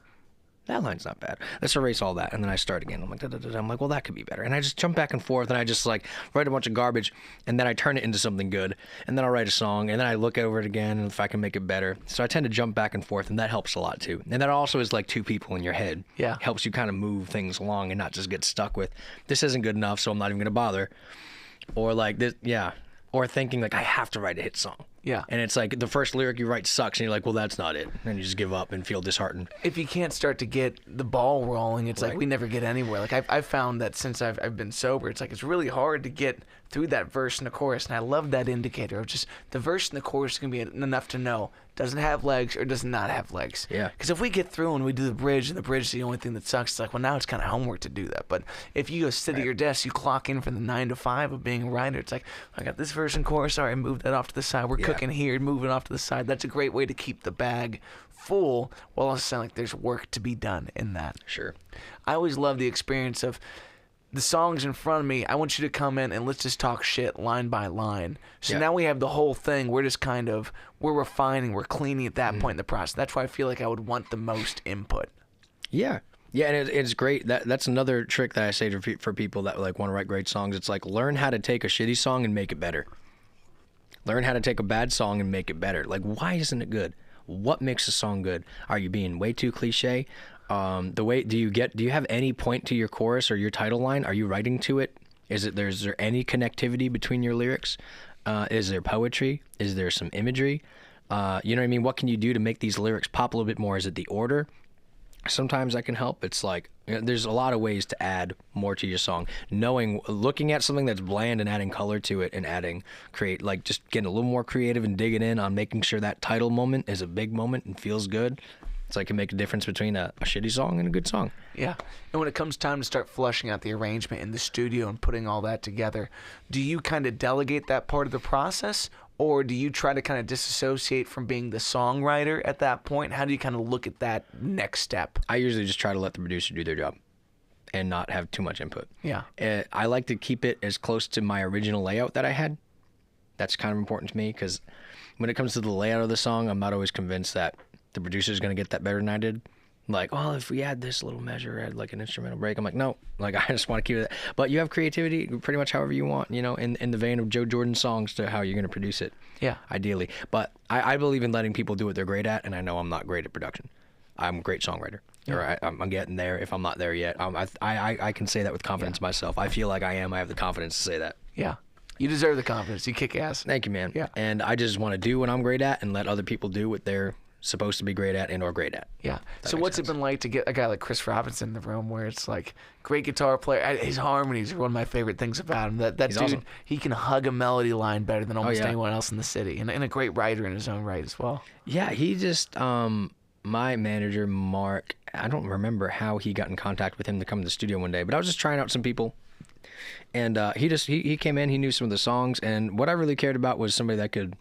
Speaker 2: that line's not bad. Let's erase all that. And then I start again. I'm like, I'm like, well, that could be better. And I just jump back and forth, and I just like write a bunch of garbage, and then I turn it into something good. And then I'll write a song, and then I look over it again, and if I can make it better. So I tend to jump back and forth, and that helps a lot too. And that also is like 2 people in your head.
Speaker 1: Yeah.
Speaker 2: Helps you kind of move things along and not just get stuck with, this isn't good enough, so I'm not even going to bother. Or like this, yeah. Or thinking like, I have to write a hit song.
Speaker 1: Yeah.
Speaker 2: And it's like the first lyric you write sucks, and you're like, well, that's not it. And you just give up and feel disheartened.
Speaker 1: If you can't start to get the ball rolling, it's like we never get anywhere. Like I've found that since I've been sober, it's like it's really hard to get through that verse and the chorus. And I love that indicator of just the verse and the chorus is going to be enough to know does it have legs or does it not have legs.
Speaker 2: Yeah.
Speaker 1: Because if we get through and we do the bridge, and the bridge is the only thing that sucks, it's like, well, now it's kind of homework to do that. But if you go sit at your desk, you clock in for the 9 to 5 of being a writer, it's like, I got this verse and chorus, all right, move that off to the side. We're cooking here, moving off to the side. That's a great way to keep the bag full while also sounding like there's work to be done in that.
Speaker 2: Sure.
Speaker 1: I always love the experience of the songs in front of me. I want you to come in and let's just talk shit line by line. So now we have the whole thing. We're just we're refining, we're cleaning at that point in the process. That's why I feel like I would want the most input.
Speaker 2: Yeah. Yeah, and it's great. That's another trick that I say for people that like want to write great songs. It's like learn how to take a shitty song and make it better. Learn how to take a bad song and make it better. Like, why isn't it good? What makes a song good? Are you being way too cliche? Do you have any point to your chorus or your title line? Are you writing to it? Is there any connectivity between your lyrics? Is there poetry? Is there some imagery? You know what I mean? What can you do to make these lyrics pop a little bit more? Is it the order? Sometimes that can help. It's like, there's a lot of ways to add more to your song. Looking at something that's bland and adding color to it and just getting a little more creative and digging in on making sure that title moment is a big moment and feels good. So I can make a difference between a shitty song and a good song.
Speaker 1: Yeah. And when it comes time to start flushing out the arrangement in the studio and putting all that together, do you kind of delegate that part of the process, or do you try to kind of disassociate from being the songwriter at that point? How do you kind of look at that next step?
Speaker 2: I usually just try to let the producer do their job and not have too much input.
Speaker 1: Yeah.
Speaker 2: I like to keep it as close to my original layout that I had. That's kind of important to me, because when it comes to the layout of the song, I'm not always convinced that the producer's going to get that better than I did. Like, well, if we add this little measure, add like an instrumental break, I'm like, no, like I just want to keep it. But you have creativity pretty much however you want, in the vein of Joe Jordan songs to how you're going to produce it.
Speaker 1: Yeah.
Speaker 2: Ideally. But I believe in letting people do what they're great at, and I know I'm not great at production. I'm a great songwriter. Yeah. Or I'm getting there if I'm not there yet. I can say that with confidence myself. I feel like I am. I have the confidence to say that.
Speaker 1: Yeah. You deserve the confidence. You kick ass.
Speaker 2: Thank you, man.
Speaker 1: Yeah.
Speaker 2: And I just want to do what I'm great at and let other people do what they're supposed to be great at and or great at.
Speaker 1: Yeah. So what's it been like to get a guy like Chris Robinson in the room, where it's like great guitar player? His harmonies are one of my favorite things about him. That
Speaker 2: He's
Speaker 1: dude,
Speaker 2: awesome.
Speaker 1: He can hug a melody line better than almost
Speaker 2: yeah.
Speaker 1: anyone else in the city, and a great writer in his own right as well.
Speaker 2: Yeah, he just my manager Mark, I don't remember how he got in contact with him to come to the studio one day, but I was just trying out some people. And he came in, he knew some of the songs, and what I really cared about was somebody that could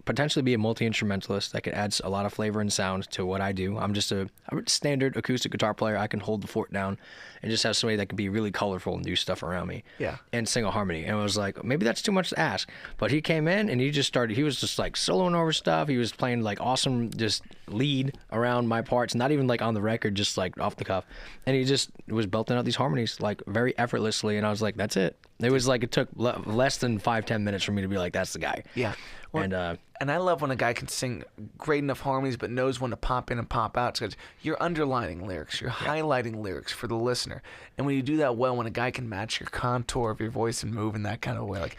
Speaker 2: potentially be a multi-instrumentalist that could add a lot of flavor and sound to what I do. I'm just a standard acoustic guitar player. I can hold the fort down and just have somebody that can be really colorful and do stuff around me.
Speaker 1: Yeah.
Speaker 2: And sing a harmony. And I was like, maybe that's too much to ask. But he came in and he was just like soloing over stuff. He was playing like awesome just lead around my parts, not even like on the record, just like off the cuff. And he just was belting out these harmonies like very effortlessly. And I was like, that's it. It was like it took less than 5-10 minutes for me to be like, that's the guy.
Speaker 1: Yeah. Well, and I love when a guy can sing great enough harmonies but knows when to pop in and pop out. Because you're underlining lyrics, you're highlighting lyrics for the listener. And when you do that well, when a guy can match your contour of your voice and move in that kind of way, like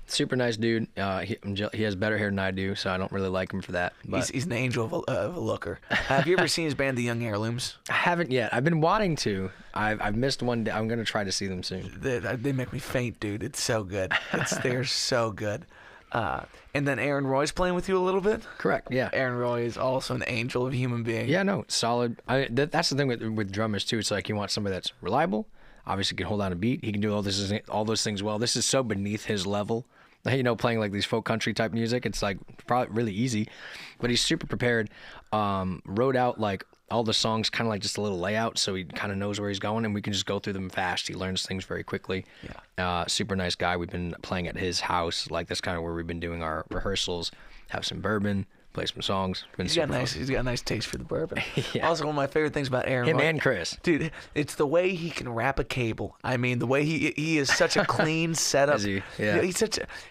Speaker 2: super nice dude. He has better hair than I do, so I don't really like him for that. But
Speaker 1: he's an angel of a looker. Have you ever seen his band, The Young Heirlooms?
Speaker 2: I haven't yet. I've been wanting to. I've missed one day. I'm gonna try to see them soon.
Speaker 1: They make me faint, dude. It's so good. They're so good. And then Aaron Roy's playing with you a little bit?
Speaker 2: Correct, yeah.
Speaker 1: Aaron Roy is also an angel of a human being.
Speaker 2: Yeah, no, solid. That's the thing with drummers, too. It's like you want somebody that's reliable, obviously can hold down a beat. He can do all those things well. This is so beneath his level. Playing like these folk country type music, it's like probably really easy. But he's super prepared. Wrote out like all the songs kind of like just a little layout, so he kind of knows where he's going, and we can just go through them fast. He learns things very quickly. Yeah. Super nice guy. We've been playing at his house. Like that's kind of where we've been doing our rehearsals. Have some bourbon, play some songs. He's got
Speaker 1: a nice taste for the bourbon.
Speaker 2: Yeah.
Speaker 1: Also, one of my favorite things about Aaron
Speaker 2: Him
Speaker 1: Roy,
Speaker 2: and Chris.
Speaker 1: dude, it's the way he can wrap a cable. I mean, the way he is such a clean setup.
Speaker 2: Is he? Yeah.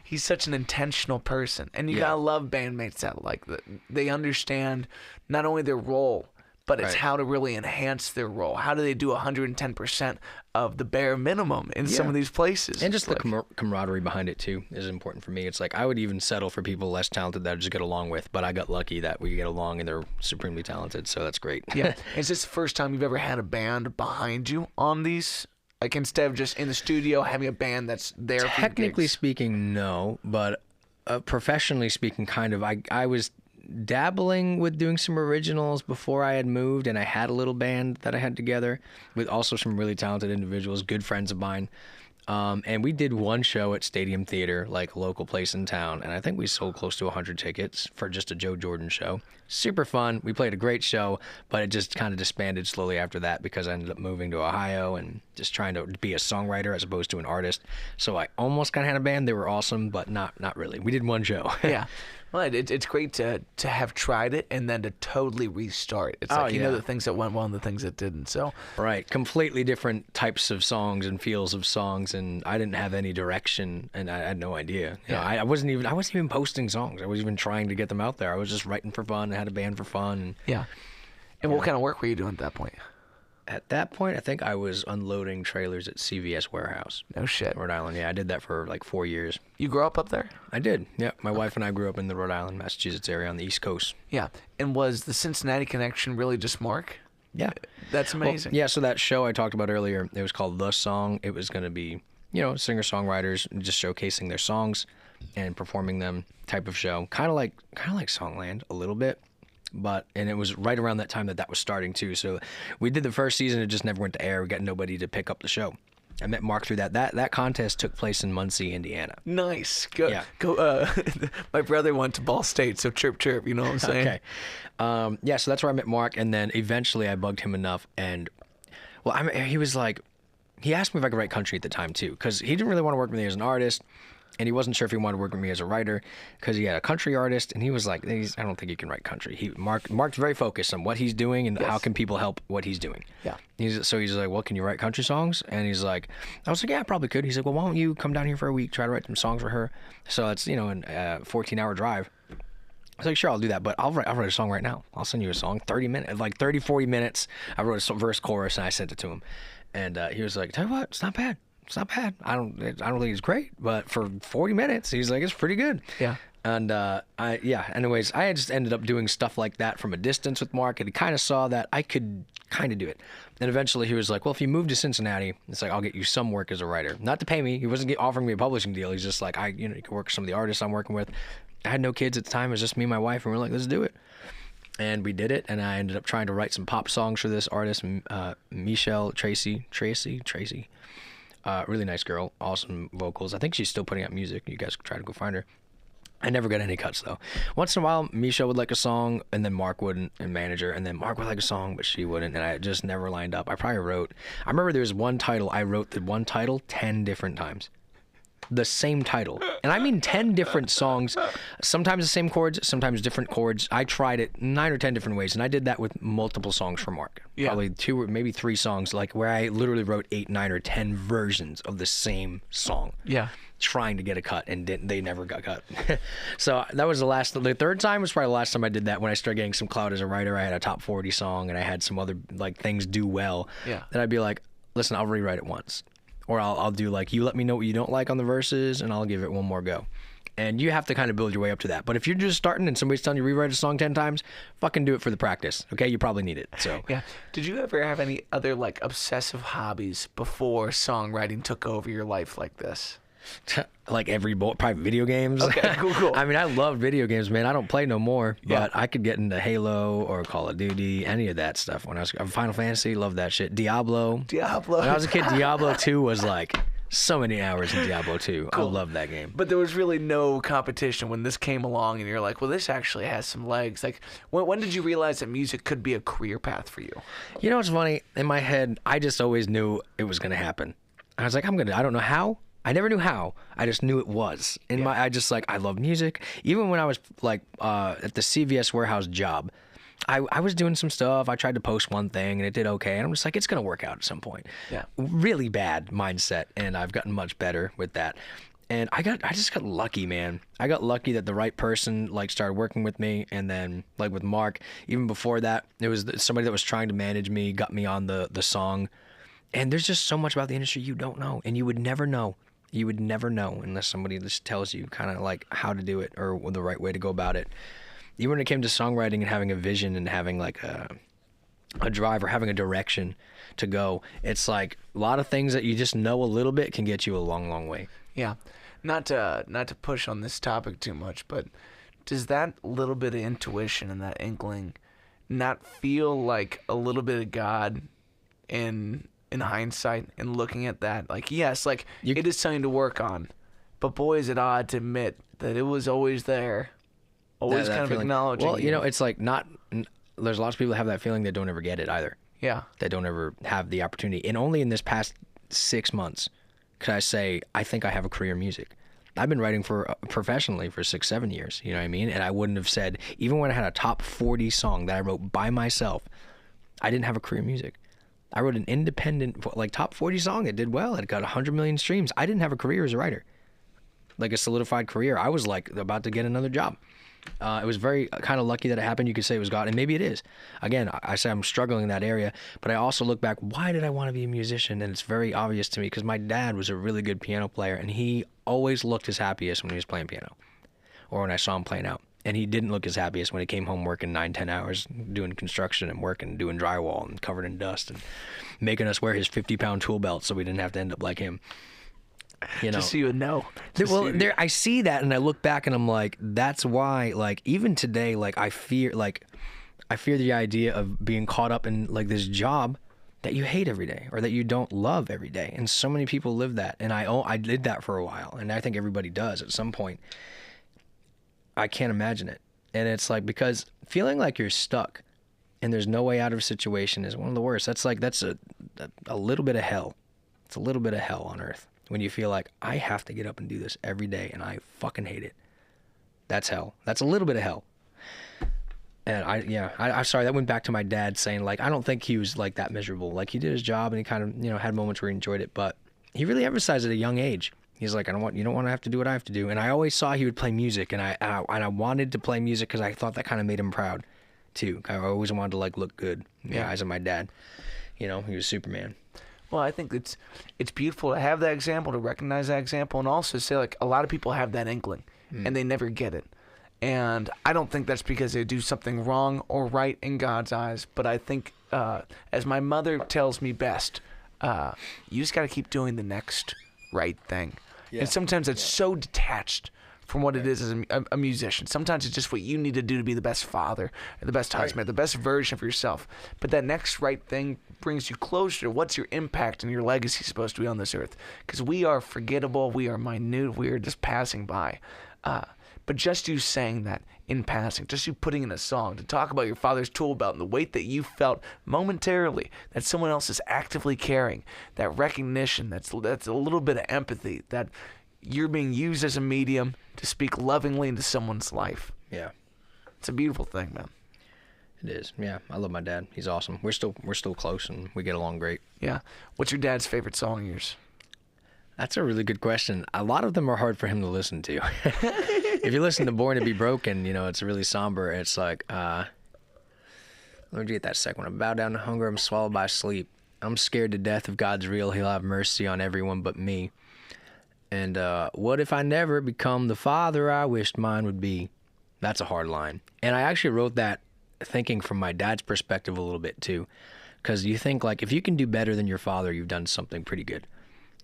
Speaker 1: He's such an intentional person, and you gotta love bandmates that like that. They understand not only their role, but it's how to really enhance their role. How do they do 110% of the bare minimum in some of these places?
Speaker 2: And just the camaraderie behind it, too, is important for me. It's like I would even settle for people less talented that I just get along with, but I got lucky that we get along and they're supremely talented, so that's great.
Speaker 1: Yeah. Is this the first time you've ever had a band behind you on these? Like instead of just in the studio having a band that's there for
Speaker 2: Technically
Speaker 1: gigs?
Speaker 2: speaking, no, but professionally speaking, kind of. I was dabbling with doing some originals before I had moved, and I had a little band that I had together with also some really talented individuals, good friends of mine. And we did one show at Stadium Theater, like a local place in town, and I think we sold close to 100 tickets for just a Joe Jordan show. Super fun. We played a great show, but it just kind of disbanded slowly after that because I ended up moving to Ohio and just trying to be a songwriter as opposed to an artist. So I almost kind of had a band. They were awesome, but not really. We did one show.
Speaker 1: Yeah. Well, it's great to have tried it and then to totally restart. It's like, you know, the things that went well and the things that didn't. So
Speaker 2: right. Completely different types of songs and feels of songs, and I didn't have any direction, and I had no idea. You know, I wasn't even posting songs. I wasn't even trying to get them out there. I was just writing for fun. I had a band for fun.
Speaker 1: And what kind of work were you doing at that point?
Speaker 2: At that point, I think I was unloading trailers at CVS Warehouse.
Speaker 1: No shit.
Speaker 2: Rhode Island. Yeah, I did that for like 4 years.
Speaker 1: You grew up there?
Speaker 2: I did. Yeah, my wife and I grew up in the Rhode Island, Massachusetts area on the East Coast.
Speaker 1: Yeah. And was the Cincinnati connection really just Mark?
Speaker 2: Yeah.
Speaker 1: That's amazing.
Speaker 2: Well, yeah, so that show I talked about earlier, it was called The Song. It was going to be, singer-songwriters just showcasing their songs and performing them type of show. Kind of like Songland a little bit. and it was right around that time that was starting too. So we did the first season, it just never went to air. We got nobody to pick up the show. I met Mark through that. That contest took place in Muncie, Indiana.
Speaker 1: Nice. Go.
Speaker 2: Yeah.
Speaker 1: Go. My brother went to Ball State, so chirp chirp. You know what I'm saying?
Speaker 2: Okay. Yeah. So that's where I met Mark, and then eventually I bugged him enough, and he was like, he asked me if I could write country at the time too, because he didn't really want to work with me as an artist. And he wasn't sure if he wanted to work with me as a writer because he had a country artist, and he was like, I don't think he can write country. Mark's very focused on what he's doing and how can people help what he's doing.
Speaker 1: Yeah.
Speaker 2: So he's like, well, can you write country songs? And he's like, I was like, yeah, I probably could. He's like, well, why don't you come down here for a week, try to write some songs for her? So it's, a 14-hour drive. I was like, sure, I'll do that, but I'll write a song right now. I'll send you a song, 30 minutes, like 30, 40 minutes. I wrote a verse, chorus, and I sent it to him. And he was like, tell you what, it's not bad. It's not bad. I don't think it's great, but for 40 minutes, he's like, it's pretty good.
Speaker 1: Yeah.
Speaker 2: And anyways, I just ended up doing stuff like that from a distance with Mark, and he kind of saw that I could kind of do it. And eventually he was like, well, if you move to Cincinnati, it's like, I'll get you some work as a writer. Not to pay me. He wasn't offering me a publishing deal. He's just like, you can work with some of the artists I'm working with. I had no kids at the time. It was just me and my wife, and we were like, let's do it. And we did it, and I ended up trying to write some pop songs for this artist, Michelle Tracy. Really nice girl, awesome vocals. I think she's still putting out music. You guys can try to go find her. I never got any cuts though. Once in a while, Misha would like a song, and then Mark wouldn't, and manager, and then Mark would like a song, but she wouldn't, and I just never lined up. I remember there was one title, I wrote the one title 10 different times. The same title. And I mean 10 different songs, sometimes the same chords, sometimes different chords. I tried it 9 or 10 different ways, and I did that with multiple songs for Mark.
Speaker 1: Yeah.
Speaker 2: Probably 2 or maybe 3 songs, like where I literally wrote 8, 9, or 10 versions of the same song.
Speaker 1: Yeah.
Speaker 2: Trying to get a cut, and they never got cut. So that was the third time was probably the last time I did that, when I started getting some clout as a writer. I had a top 40 song, and I had some other like things do well.
Speaker 1: Yeah.
Speaker 2: Then I'd be like, listen, I'll rewrite it once. Or I'll do like, you let me know what you don't like on the verses, and I'll give it one more go. And you have to kind of build your way up to that. But if you're just starting and somebody's telling you rewrite a song 10 times, fucking do it for the practice. Okay? You probably need it. So
Speaker 1: yeah. Did you ever have any other like obsessive hobbies before songwriting took over your life like this?
Speaker 2: Like probably video games.
Speaker 1: Okay, cool.
Speaker 2: I mean, I love video games, man. I don't play no more, but I could get into Halo or Call of Duty, any of that stuff. When I was Final Fantasy, love that shit. Diablo. When I was a kid, Diablo 2 was like so many hours in Diablo 2. Cool. I love that game.
Speaker 1: But there was really no competition when this came along, and you're like, well, this actually has some legs. Like, when did you realize that music could be a career path for you?
Speaker 2: You know what's funny? In my head, I just always knew it was going to happen. I was like, I don't know how. I never knew how. I just knew it was. I love music. Even when I was like at the CVS warehouse job, I was doing some stuff. I tried to post one thing and it did okay. And I'm just like, it's going to work out at some point.
Speaker 1: Yeah.
Speaker 2: Really bad mindset. And I've gotten much better with that. And I just got lucky, man. I got lucky that the right person like started working with me. And then like with Mark, even before that, it was somebody that was trying to manage me, got me on the song. And there's just so much about the industry you don't know. And you would never know. You would never know unless somebody just tells you kind of like how to do it or the right way to go about it. Even when it came to songwriting and having a vision and having like a drive or having a direction to go, it's like a lot of things that you just know a little bit can get you a long, long way.
Speaker 1: Yeah. Not to push on this topic too much, but does that little bit of intuition and that inkling not feel like a little bit of God in hindsight and looking at that? Like, yes, like it is something to work on, but boy, is it odd to admit that it was always there, always kind of feeling, acknowledging.
Speaker 2: Well, it's like there's lots of people that have that feeling that don't ever get it either.
Speaker 1: Yeah.
Speaker 2: That don't ever have the opportunity. And only in this past 6 months could I say, I think I have a career in music. I've been writing professionally for 6-7 years, you know what I mean? And I wouldn't have said, even when I had a top 40 song that I wrote by myself, I didn't have a career in music. I wrote an independent, like, top 40 song. It did well. It got 100 million streams. I didn't have a career as a writer, like a solidified career. I was, like, about to get another job. It was very kind of lucky that it happened. You could say it was God, and maybe it is. Again, I say I'm struggling in that area, but I also look back, why did I want to be a musician? And it's very obvious to me because my dad was a really good piano player, and he always looked his happiest when he was playing piano or when I saw him playing out. And he didn't look his happiest when he came home working 9-10 hours doing construction and working, doing drywall and covered in dust and making us wear his 50-pound tool belt so we didn't have to end up like him. You know?
Speaker 1: Just so you would know.
Speaker 2: I see that and I look back and I'm like, that's why, like, even today, like, I fear, like, I fear the idea of being caught up in like this job that you hate every day or that you don't love every day. And so many people live that. And I did that for a while. And I think everybody does at some point. I can't imagine it. And it's like, because feeling like you're stuck and there's no way out of a situation is one of the worst. That's a little bit of hell. It's a little bit of hell on earth when you feel like I have to get up and do this every day and I fucking hate it. That's hell. That's a little bit of hell. And I'm sorry, that went back to my dad saying, like, I don't think he was like that miserable. Like, he did his job and he kind of, had moments where he enjoyed it, but he really emphasized at a young age. He's like, you don't want to have to do what I have to do. And I always saw he would play music, and I wanted to play music because I thought that kind of made him proud too. I always wanted to like look good in the eyes of my dad. He was Superman.
Speaker 1: Well, I think it's beautiful to have that example, to recognize that example, and also say, like, a lot of people have that inkling and they never get it. And I don't think that's because they do something wrong or right in God's eyes, but I think, as my mother tells me best, you just got to keep doing the next right thing. Yeah. And sometimes it's so detached from what it is as a musician. Sometimes it's just what you need to do to be the best father, or the best husband, the best version of yourself. But that next right thing brings you closer to what's your impact and your legacy supposed to be on this earth. Because we are forgettable, we are minute, we are just passing by. But just you saying that in passing, just you putting in a song to talk about your father's tool belt and the weight that you felt momentarily that someone else is actively carrying, that recognition, that's a little bit of empathy, that you're being used as a medium to speak lovingly into someone's life.
Speaker 2: Yeah.
Speaker 1: It's a beautiful thing, man.
Speaker 2: It is. Yeah, I love my dad. He's awesome. We're still close and we get along great.
Speaker 1: Yeah. What's your dad's favorite song of yours?
Speaker 2: That's a really good question. A lot of them are hard for him to listen to. If you listen to Born to Be Broken, it's really somber. It's like, let me get that second one. I bow down to hunger, I'm swallowed by sleep. I'm scared to death. If God's real, he'll have mercy on everyone but me. And what if I never become the father I wished mine would be? That's a hard line. And I actually wrote that thinking from my dad's perspective a little bit too. Because you think, like, if you can do better than your father, you've done something pretty good.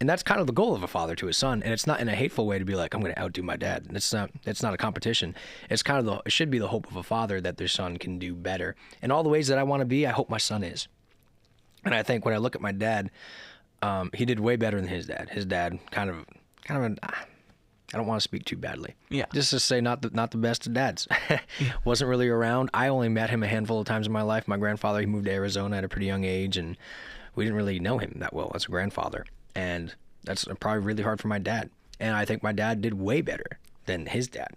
Speaker 2: And that's kind of the goal of a father to his son. And it's not in a hateful way to be like, I'm going to outdo my dad. It's not a competition. It's kind of it should be the hope of a father that their son can do better. And all the ways that I want to be, I hope my son is. And I think when I look at my dad, he did way better than his dad. His dad kind of I don't want to speak too badly.
Speaker 1: Yeah.
Speaker 2: Just to say not the best of dads. Wasn't really around. I only met him a handful of times in my life. My grandfather, he moved to Arizona at a pretty young age, and we didn't really know him that well as a grandfather. And that's probably really hard for my dad. And I think my dad did way better than his dad.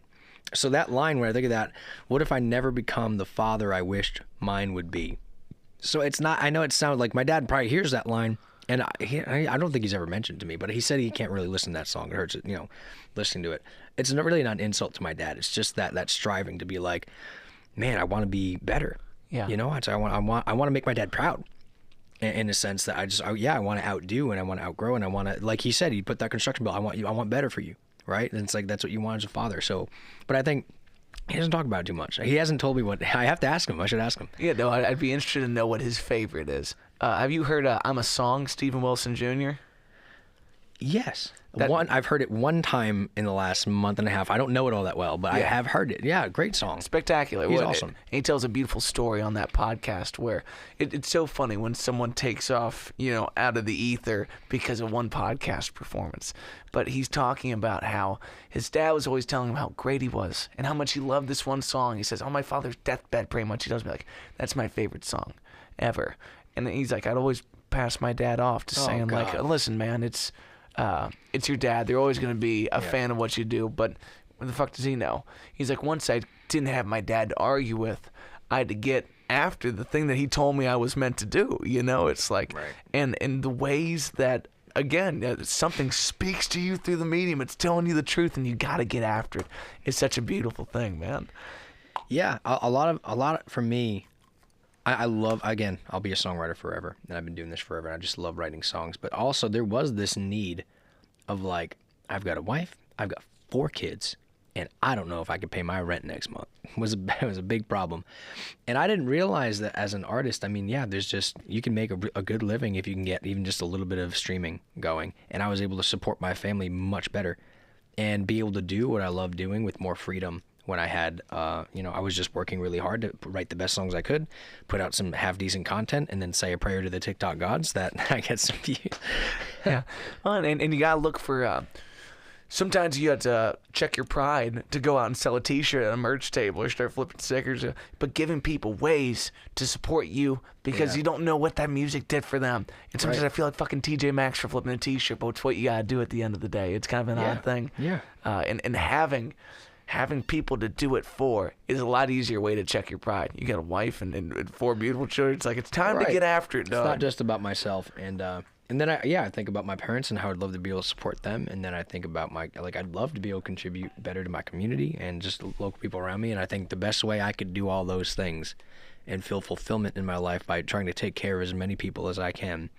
Speaker 2: So that line, when I think of that, what if I never become the father I wished mine would be? So it's not, I know it sounds like my dad probably hears that line, and I don't think he's ever mentioned to me, but he said he can't really listen to that song. It hurts, listening to it. It's really not an insult to my dad. It's just that striving to be like, man, I want to be better.
Speaker 1: Yeah.
Speaker 2: I want to make my dad proud. In a sense that I want to outdo and I want to outgrow and I want to, like he said, he put that construction bill. I want better for you, right? And it's like that's what you want as a father. So, but I think he doesn't talk about it too much. He hasn't told me what. I have to ask him. I should ask him.
Speaker 1: Yeah, no, I'd be interested to know what his favorite is. Have you heard "I'm a Song," Stephen Wilson Jr.?
Speaker 2: Yes. I've heard it one time in the last month and a half. I don't know it all that well, but I have heard it. Yeah, great song.
Speaker 1: Spectacular.
Speaker 2: He's awesome.
Speaker 1: He tells a beautiful story on that podcast where it's so funny when someone takes off, out of the ether because of one podcast performance. But he's talking about how his dad was always telling him how great he was and how much he loved this one song. He says, on my father's deathbed, pretty much, he tells me, like, that's my favorite song ever. And he's like, I'd always pass my dad off to saying, like, listen, man, it's your dad. They're always going to be a fan of what you do, but what the fuck does he know? He's like, once I didn't have my dad to argue with, I had to get after the thing that he told me I was meant to do. It's like, right. And in the ways that, again, something speaks to you through the medium. It's telling you the truth, and you got to get after it. It's such a beautiful thing, man.
Speaker 2: Yeah, a lot for me. I love, again, I'll be a songwriter forever, and I've been doing this forever, and I just love writing songs. But also, there was this need of, like, I've got a wife, I've got 4 kids, and I don't know if I can pay my rent next month. It was a big problem. And I didn't realize that as an artist, I mean, there's just, you can make a good living if you can get even just a little bit of streaming going. And I was able to support my family much better and be able to do what I love doing with more freedom when I had, I was just working really hard to write the best songs I could, put out some half decent content, and then say a prayer to the TikTok gods that I get some views.
Speaker 1: Yeah. Well, and you gotta look for. Sometimes you have to check your pride to go out and sell a T-shirt at a merch table or start flipping stickers, but giving people ways to support you because you don't know what that music did for them. And sometimes I feel like fucking TJ Maxx for flipping a T-shirt, but it's what you gotta do at the end of the day. It's kind of an odd thing.
Speaker 2: Yeah.
Speaker 1: And having people to do it for is a lot easier way to check your pride. You got a wife and 4 beautiful children. It's like it's time to get after it, dog.
Speaker 2: It's not just about myself, and then I think about my parents and how I'd love to be able to support them, and then I think about I'd love to be able to contribute better to my community and just local people around me, and I think the best way I could do all those things and feel fulfillment in my life by trying to take care of as many people as I can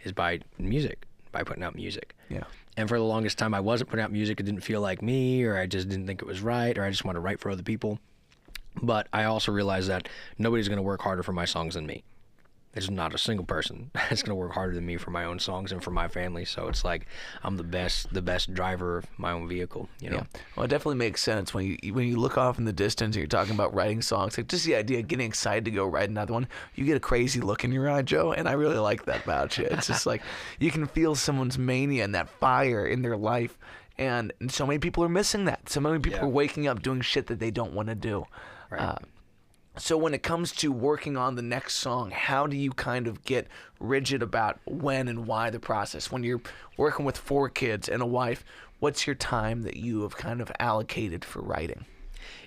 Speaker 2: is by music, by putting out music.
Speaker 1: Yeah.
Speaker 2: And for the longest time, I wasn't putting out music. It didn't feel like me, or I just didn't think it was right, or I just want to write for other people. But I also realized that nobody's going to work harder for my songs than me. There's not a single person that's going to work harder than me for my own songs and for my family. So it's like I'm the best driver of my own vehicle, you know?
Speaker 1: Yeah. Well, it definitely makes sense when you look off in the distance and you're talking about writing songs. Like just the idea of getting excited to go write another one, you get a crazy look in your eye, Joe, and I really like that about you. It's just like you can feel someone's mania and that fire in their life. And so many people are missing that. So many people are waking up doing shit that they don't want to do.
Speaker 2: Right.
Speaker 1: So when it comes to working on the next song, how do you kind of get rigid about when and why the process? When you're working with 4 kids and a wife, what's your time that you have kind of allocated for writing?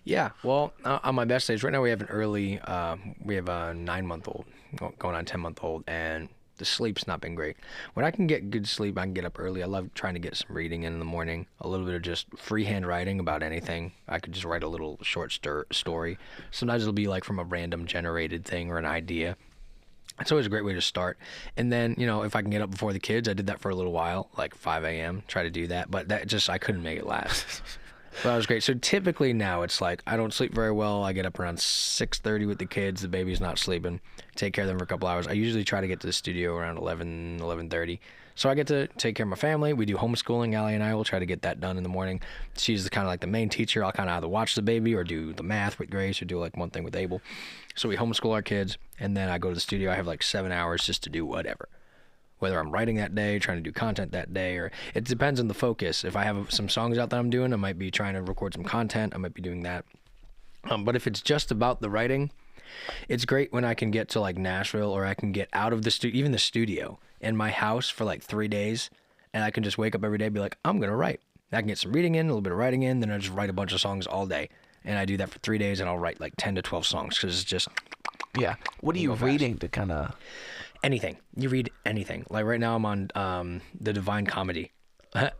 Speaker 2: Yeah, well, on my best days, right now we have a 9-month-old going on 10-month-old, and the sleep's not been great. When I can get good sleep, I can get up early. I love trying to get some reading in the morning, a little bit of just freehand writing about anything. I could just write a little short story. Sometimes it'll be like from a random generated thing or an idea. It's always a great way to start. And then, if I can get up before the kids, I did that for a little while, like 5 a.m., try to do that. But I couldn't make it last. But that was great. So typically now it's like I don't sleep very well. I get up around 6:30 with the kids. The baby's not sleeping. Take care of them for a couple hours. I usually try to get to the studio around 11:30. So I get to take care of my family. We do homeschooling. Allie and I will try to get that done in the morning. She's kind of like the main teacher. I'll kind of either watch the baby or do the math with Grace or do like one thing with Abel. So we homeschool our kids, and then I go to the studio. I have like 7 hours just to do whatever. Whether I'm writing that day, trying to do content that day, or it depends on the focus. If I have some songs out that I'm doing, I might be trying to record some content. I might be doing that. But if it's just about the writing, it's great when I can get to like Nashville, or I can get out of even the studio in my house for like 3 days, and I can just wake up every day and be like, I'm going to write. I can get some reading in, a little bit of writing in, then I just write a bunch of songs all day. And I do that for 3 days, and I'll write like 10 to 12 songs because it's just...
Speaker 1: Yeah. What are you reading to kind of...
Speaker 2: Anything. You read anything. Like right now I'm on the Divine Comedy.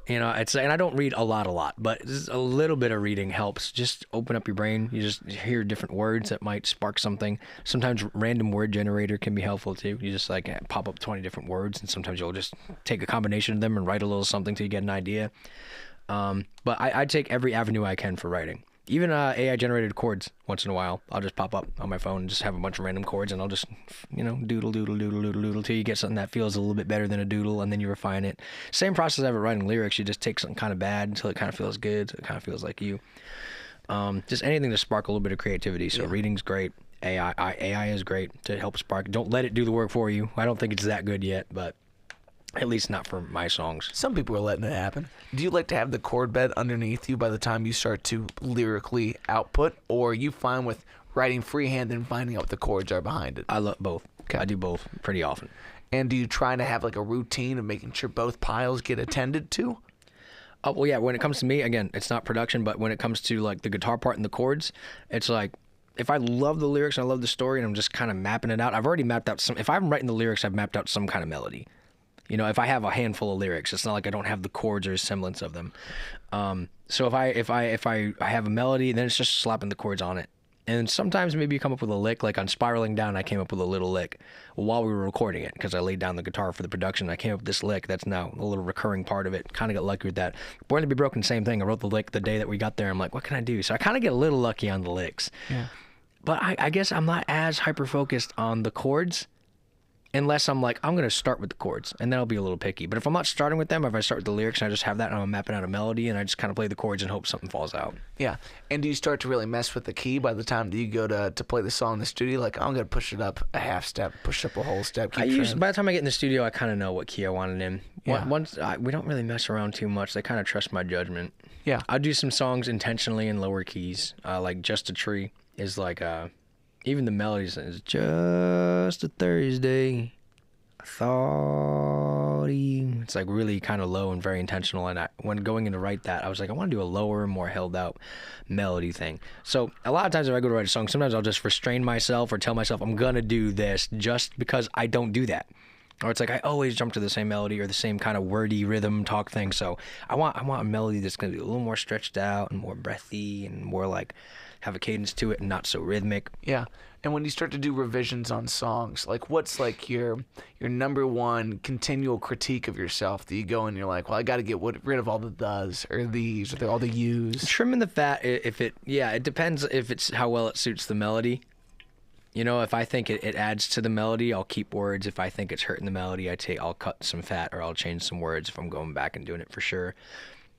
Speaker 2: And I don't read a lot, but just a little bit of reading helps. Just open up your brain. You just hear different words that might spark something. Sometimes random word generator can be helpful too. You just like pop up 20 different words, and sometimes you'll just take a combination of them and write a little something till you get an idea. But I take every avenue I can for writing. Even AI generated chords once in a while. I'll just pop up on my phone and just have a bunch of random chords, and I'll just, doodle till you get something that feels a little bit better than a doodle, and then you refine it. Same process I have with writing lyrics. You just take something kind of bad until it kind of feels good, so it kind of feels like you. Just anything to spark a little bit of creativity. So reading's great. AI is great to help spark. Don't let it do the work for you. I don't think it's that good yet, but at least not for my songs.
Speaker 1: Some people are letting it happen. Do you like to have the chord bed underneath you by the time you start to lyrically output, or are you fine with writing freehand and finding out what the chords are behind it?
Speaker 2: I love both. Okay. I do both pretty often.
Speaker 1: And do you try to have like a routine of making sure both piles get attended to?
Speaker 2: Well, yeah, when it comes to me, again, it's not production, but when it comes to like the guitar part and the chords, it's like, if I love the lyrics and I love the story and I'm just kind of mapping it out, I've already mapped out if I'm writing the lyrics, I've mapped out some kind of melody. If I have a handful of lyrics, it's not like I don't have the chords or a semblance of them. So if I have a melody, then it's just slapping the chords on it. And sometimes maybe you come up with a lick, like on Spiraling Down, I came up with a little lick while we were recording it because I laid down the guitar for the production. I came up with this lick that's now a little recurring part of it. Kind of got lucky with that. Born to Be Broken, same thing. I wrote the lick the day that we got there. I'm like, what can I do? So I kind of get a little lucky on the licks. Yeah. But I guess I'm not as hyper-focused on the chords unless I'm like, I'm going to start with the chords, and then I'll be a little picky. But if I'm not starting with them, if I start with the lyrics and I just have that and I'm mapping out a melody and I just kind of play the chords and hope something falls out.
Speaker 1: Yeah. And do you start to really mess with the key by the time that you go to play the song in the studio? Like, I'm going to push it up a half step, push up a whole step.
Speaker 2: By the time I get in the studio, I kind of know what key I want it in.
Speaker 1: Yeah.
Speaker 2: We don't really mess around too much. They kind of trust my judgment.
Speaker 1: Yeah.
Speaker 2: I do some songs intentionally in lower keys, like Just a Tree is like, even the melodies is just a Thursday. I thought you. It's like really kind of low and very intentional. And when going in to write that, I was like, I want to do a lower, more held out melody thing. So a lot of times if I go to write a song, sometimes I'll just restrain myself or tell myself I'm going to do this just because I don't do that. Or it's like I always jump to the same melody or the same kind of wordy rhythm talk thing. So I want a melody that's going to be a little more stretched out and more breathy and more like have a cadence to it and not so rhythmic.
Speaker 1: Yeah. And when you start to do revisions on songs, like what's like your number one continual critique of yourself that you go and you're like, well, I got to get rid of all the does or these or all the yous.
Speaker 2: Trimming the fat, it depends if it's how well it suits the melody. You know, if I think it adds to the melody, I'll keep words. If I think it's hurting the melody, I'll cut some fat or I'll change some words if I'm going back and doing it for sure.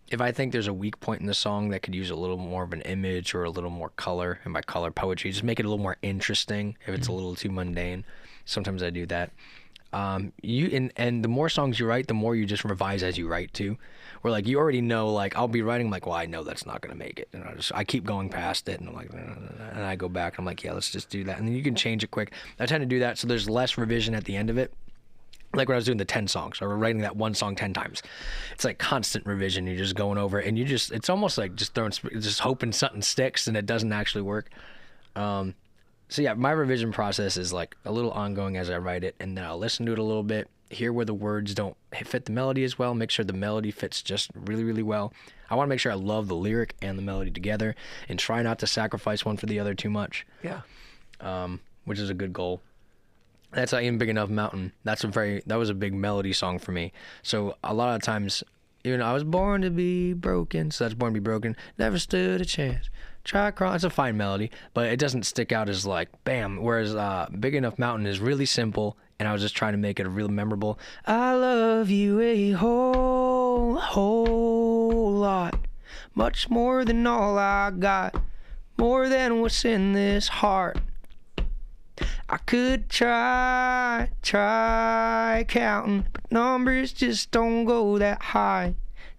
Speaker 2: If I think there's a weak point in the song that could use a little more of an image or a little more color, and by color, poetry, just make it a little more interesting if it's a little too mundane. Sometimes I do that. And the more songs you write, the more you just revise as you write too. Where like you already know, like I'll be writing, I'm like, well, I know that's not gonna make it, and I keep going past it, and I'm like, and I go back, and I'm like, yeah, let's just do that, and then you can change it quick. I tend to do that so there's less revision at the end of it. Like when I was doing the 10 songs, or writing that one song 10 times, it's like constant revision. You're just going over it, and it's almost like just hoping something sticks, and it doesn't actually work. So yeah, my revision process is like a little ongoing as I write it, and then I'll listen to it a little bit, hear where the words don't fit the melody as well, make sure the melody fits just really, really well. I want to make sure I love the lyric and the melody together, and try not to sacrifice one for the other too much.
Speaker 1: Yeah.
Speaker 2: Which is a good goal. That's Not Even Big Enough Mountain. That was a big melody song for me. So a lot of times, I was born to be broken, so that's Born to Be Broken. Never stood a chance. Try crawling. It's a fine melody, but it doesn't stick out as like bam. Whereas Big Enough Mountain is really simple, and I was just trying to make it real memorable. I love you a whole lot, much more than all I got, more than what's in this heart. I could try counting, but numbers just don't go that high.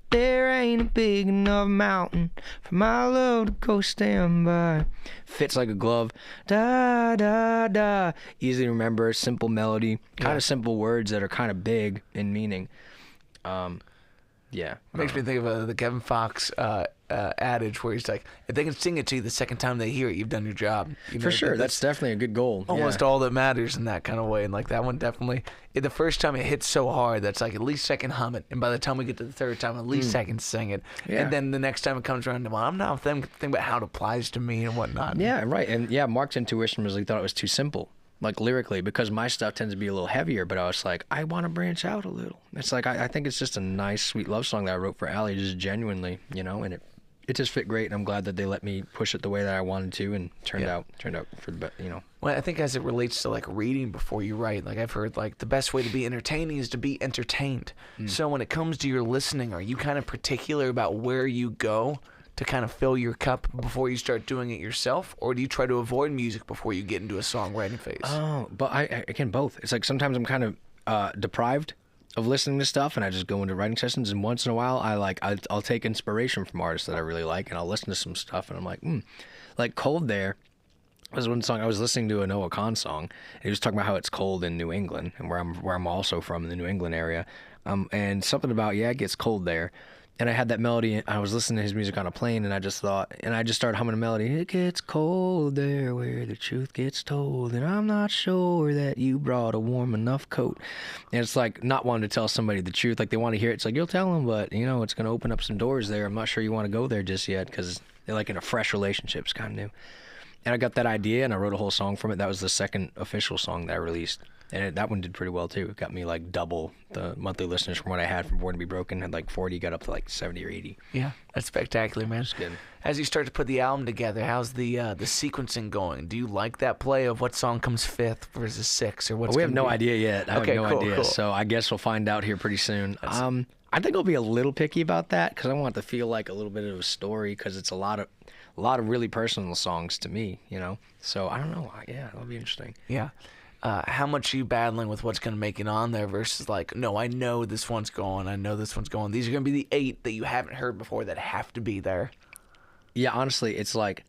Speaker 2: There ain't a big enough mountain for my love to go stand by. Fits like a glove. Da, da, da. Easy to remember, simple melody, kind of simple words that are kind of big in meaning. Yeah.
Speaker 1: Makes me think of the Kevin Fox adage where he's like, if they can sing it to you the second time they hear it, you've done your job.
Speaker 2: For sure, that's definitely a good goal.
Speaker 1: Almost all that matters in that kind of way. And like that one definitely, the first time it hits so hard, that's like at least I can hum it. And by the time we get to the third time, at least I can sing it. Yeah. And then the next time it comes around, well, I'm not thinking about how it applies to me and whatnot.
Speaker 2: Yeah, right. And yeah, Mark's intuition was he thought it was too simple. Like lyrically, because my stuff tends to be a little heavier, but I was like, I want to branch out a little. It's like, I think it's just a nice, sweet love song that I wrote for Allie, just genuinely, and it just fit great. And I'm glad that they let me push it the way that I wanted to, and turned out for the best,
Speaker 1: Well, I think as it relates to like reading before you write, like I've heard like the best way to be entertaining is to be entertained. So when it comes to your listening, are you kind of particular about where you go to kind of fill your cup before you start doing it yourself, or do you try to avoid music before you get into a songwriting phase?
Speaker 2: Oh, but I can both. It's like sometimes I'm kind of deprived of listening to stuff, and I just go into writing sessions, and once in a while I'll take inspiration from artists that I really like, and I'll listen to some stuff, and I'm like, like Cold There was one song I was listening to, a Noah Kahn song, and he was talking about how it's cold in New England, and where I'm also from, in the New England area, and something about, it gets cold there. And I had that melody, and I was listening to his music on a plane, and I just started humming a melody. It gets cold there where the truth gets told, and I'm not sure that you brought a warm enough coat. And it's like not wanting to tell somebody the truth. Like they want to hear it. It's like, you'll tell them, but, it's going to open up some doors there. I'm not sure you want to go there just yet, because they're like in a fresh relationship. It's kind of new. And I got that idea, and I wrote a whole song from it. That was the second official song that I released. And that one did pretty well too. It got me like double the monthly listeners from what I had from Born to Be Broken. Had like 40, got up to like 70 or 80.
Speaker 1: Yeah, that's spectacular, man.
Speaker 2: It's good.
Speaker 1: As you start to put the album together, how's the sequencing going? Do you like that play of what song comes 5th versus 6th, or what's?
Speaker 2: We have no idea yet. I have no idea.
Speaker 1: Cool.
Speaker 2: So I guess we'll find out here pretty soon. I think I'll be a little picky about that because I want it to feel like a little bit of a story because it's a lot of really personal songs to me, you know. So I don't know. Yeah, it'll be interesting.
Speaker 1: Yeah. How much are you battling with what's going to make it on there versus like, no, I know this one's going. I know this one's going. These are going to be the 8 that you haven't heard before that have to be there.
Speaker 2: Yeah, honestly, it's like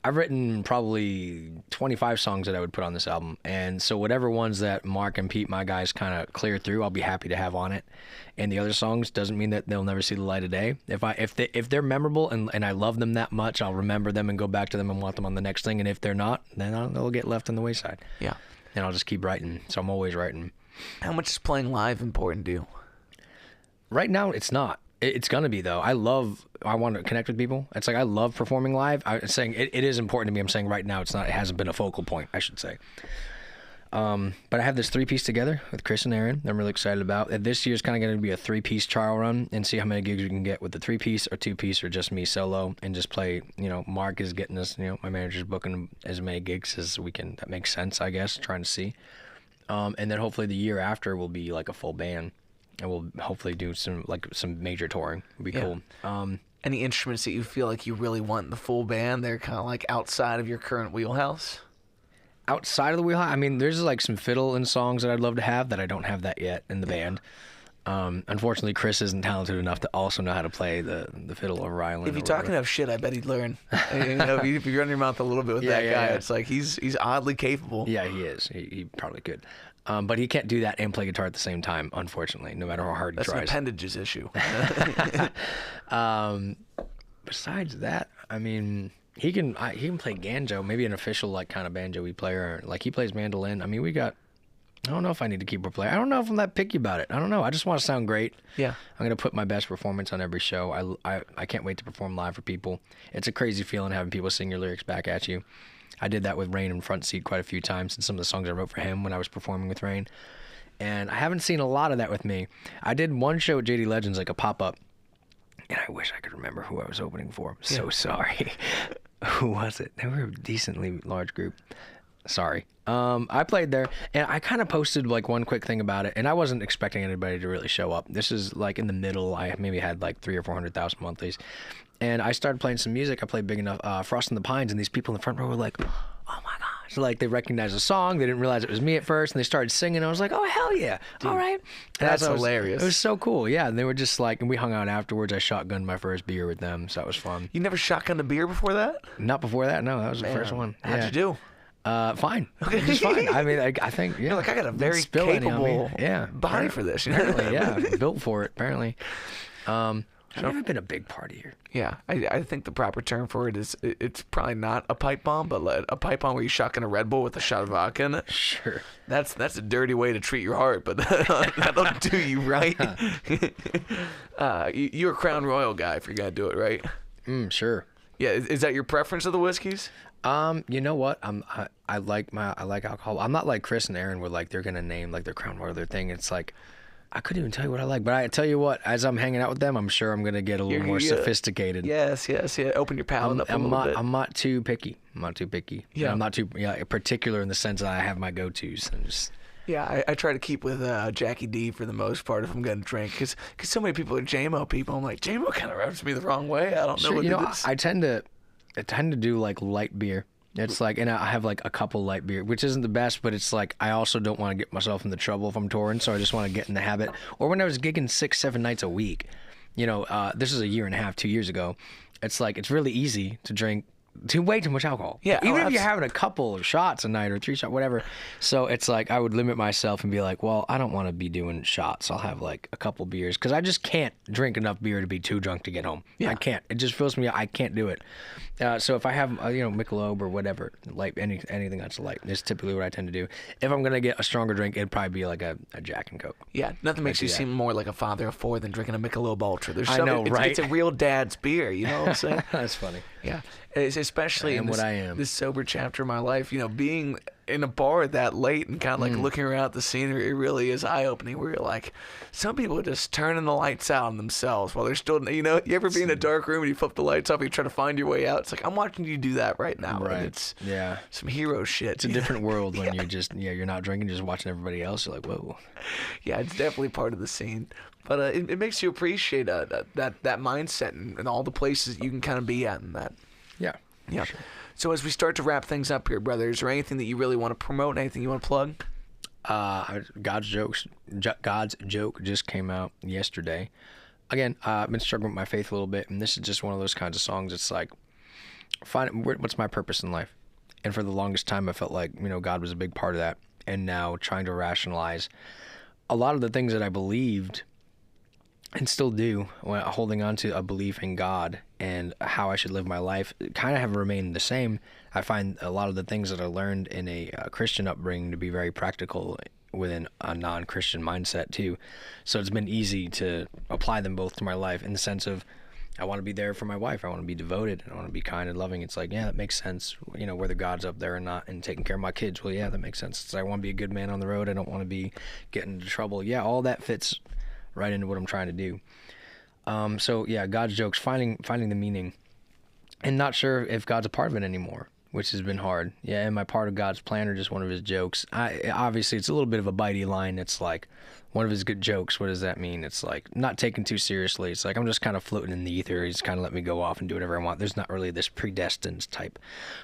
Speaker 2: I've written probably 25 songs that I would put on this album. And so whatever ones that Mark and Pete, my guys, kind of clear through, I'll be happy to have on it. And the other songs doesn't mean that they'll never see the light of day. If they're memorable and I love them that much, I'll remember them and go back to them and want them on the next thing. And if they're not, then they'll get left on the wayside.
Speaker 1: Yeah.
Speaker 2: And I'll just keep writing. So I'm always writing.
Speaker 1: How much is playing live important to you?
Speaker 2: Right now, it's not. It's going to be, though. I want to connect with people. It's like I love performing live. I'm saying it is important to me. I'm saying right now it's not. It hasn't been a focal point, I should say. But I have this 3-piece together with Chris and Aaron that I'm really excited about. And this year's kind of going to be a 3-piece trial run and see how many gigs we can get with the 3-piece or 2-piece or just me solo and just play. You know, Mark is getting us, you know, my manager's booking as many gigs as we can. That makes sense, I guess, trying to see. And then hopefully the year after will be like a full band. And we'll hopefully do some major touring. It'd be cool.
Speaker 1: Any instruments that you feel like you really want in the full band? They're kind of like outside of your current wheelhouse?
Speaker 2: Outside of the wheelhouse? I mean, there's like some fiddle in songs that I'd love to have that I don't have that yet in the band. Unfortunately, Chris isn't talented enough to also know how to play the fiddle over Rhode Island.
Speaker 1: If you talk enough shit, I bet he'd learn. You know, if you run your mouth a little bit with that guy, it's like he's oddly capable.
Speaker 2: Yeah, he is. He probably could. But he can't do that and play guitar at the same time, unfortunately, no matter how hard he tries.
Speaker 1: That's an appendages issue.
Speaker 2: Besides that, I mean, he can play banjo, maybe an official like kind of banjo-y player. Like he plays mandolin. I mean, I don't know if I need to keep a player. I don't know if I'm that picky about it. I don't know. I just want to sound great.
Speaker 1: Yeah.
Speaker 2: I'm going to put my best performance on every show. I can't wait to perform live for people. It's a crazy feeling having people sing your lyrics back at you. I did that with Rain in Front Seat quite a few times in some of the songs I wrote for him when I was performing with Rain. And I haven't seen a lot of that with me. I did one show at JD Legends, like a pop-up, and I wish I could remember who I was opening for. I'm so sorry. Who was it? They were a decently large group. Sorry. I played there, and I kind of posted like one quick thing about it, and I wasn't expecting anybody to really show up. This is like in the middle. I maybe had like 300,000 or 400,000 monthlies. And I started playing some music. I played Big Enough, Frost in the Pines, and these people in the front row were like, oh my gosh. So like they recognized the song. They didn't realize it was me at first, and they started singing. I was like, oh, hell yeah. Dude, all right. And
Speaker 1: that's hilarious.
Speaker 2: It was so cool. Yeah. And they were just like, and we hung out afterwards. I shotgunned my first beer with them, so that was fun.
Speaker 1: You never shotgunned a beer before that?
Speaker 2: Not before that. No, that was the first one.
Speaker 1: How'd you do?
Speaker 2: Fine. Just fine. I mean, I think, yeah.
Speaker 1: You're like, I got a very capable body for this.
Speaker 2: Apparently, yeah. Built for it, apparently. I've never been a big partier.
Speaker 1: Yeah, I think the proper term for it is, it's probably not a pipe bomb, but a pipe bomb where you shotgun a Red Bull with a shot of vodka in it.
Speaker 2: Sure.
Speaker 1: That's a dirty way to treat your heart, but that'll do you right. You're a Crown Royal guy if you're going to do it, right?
Speaker 2: Sure.
Speaker 1: Yeah, is that your preference of the whiskeys?
Speaker 2: You know what? I like alcohol. I'm not like Chris and Aaron where like they're gonna name like their Crown Royal their thing. It's like I couldn't even tell you what I like, but I tell you what, as I'm hanging out with them, I'm sure I'm gonna get a little more sophisticated.
Speaker 1: Yes. Open your palate up a little bit.
Speaker 2: I'm not too picky.
Speaker 1: Yeah.
Speaker 2: I'm not too particular in the sense that I have my go-tos and just.
Speaker 1: Yeah, I try to keep with Jackie D for the most part if I'm going to drink, because so many people are JMO people. I'm like, JMO kind of rubs me the wrong way. I don't know what it is.
Speaker 2: I tend to do like light beer. It's like, and I have like a couple light beer, which isn't the best, but it's like I also don't want to get myself into trouble if I'm touring, so I just want to get in the habit. Or when I was gigging 6-7 nights a week, this is a year and a half, 2 years ago. It's like it's really easy to drink way too much alcohol.
Speaker 1: Yeah,
Speaker 2: even if you're having a couple of shots a night or 3 shots, whatever. So it's like I would limit myself and be like, well, I don't want to be doing shots. I'll have like a couple beers because I just can't drink enough beer to be too drunk to get home. Yeah. I can't. It just feels to me I can't do it. So if I have Michelob or whatever, light anything that's light, is typically what I tend to do. If I'm gonna get a stronger drink, it'd probably be like a Jack and Coke.
Speaker 1: Yeah, nothing makes you seem more like a father of 4 than drinking a Michelob Ultra.
Speaker 2: I know, right?
Speaker 1: It's a real dad's beer. You know what I'm saying?
Speaker 2: That's funny.
Speaker 1: Yeah, it's especially in
Speaker 2: what I am.
Speaker 1: This sober chapter of my life. Being in a bar that late and kind of like looking around at the scenery, it really is eye-opening where you're like, some people are just turning the lights out on themselves while they're still, you know, you ever be in a dark room and you flip the lights off and you try to find your way out? It's like, I'm watching you do that right now.
Speaker 2: Right.
Speaker 1: And it's
Speaker 2: Yeah.
Speaker 1: some hero shit.
Speaker 2: It's a different world when you're just, you're not drinking, just watching everybody else. You're like, whoa.
Speaker 1: Yeah, it's definitely part of the scene. But it makes you appreciate that mindset and all the places you can kind of be at in that.
Speaker 2: Yeah.
Speaker 1: Yeah.
Speaker 2: Sure.
Speaker 1: So as we start to wrap things up here, brother, is there anything that you really want to promote? Anything you want to plug?
Speaker 2: God's Joke just came out yesterday. Again, I've been struggling with my faith a little bit, and this is just one of those kinds of songs. It's like, what's my purpose in life? And for the longest time, I felt like, you know, God was a big part of that. And now trying to rationalize a lot of the things that I believed and still do, when holding on to a belief in God and how I should live my life, kind of have remained the same. I find a lot of the things that I learned in a Christian upbringing to be very practical within a non-Christian mindset too. So it's been easy to apply them both to my life in the sense of, I want to be there for my wife. I want to be devoted. I want to be kind and loving. It's like, yeah, that makes sense. You know, whether God's up there or not, and taking care of my kids. Well, yeah, that makes sense. It's like, I want to be a good man on the road. I don't want to be getting into trouble. Yeah, all that fits right into what I'm trying to do. So yeah, God's Jokes, finding the meaning, and not sure if God's a part of it anymore, which has been hard. Yeah, am I part of God's plan or just one of his jokes? Obviously, it's a little bit of a bitey line. It's like, one of his good jokes, what does that mean? It's like, not taken too seriously. It's like, I'm just kind of floating in the ether. He's kind of let me go off and do whatever I want. There's not really this predestined type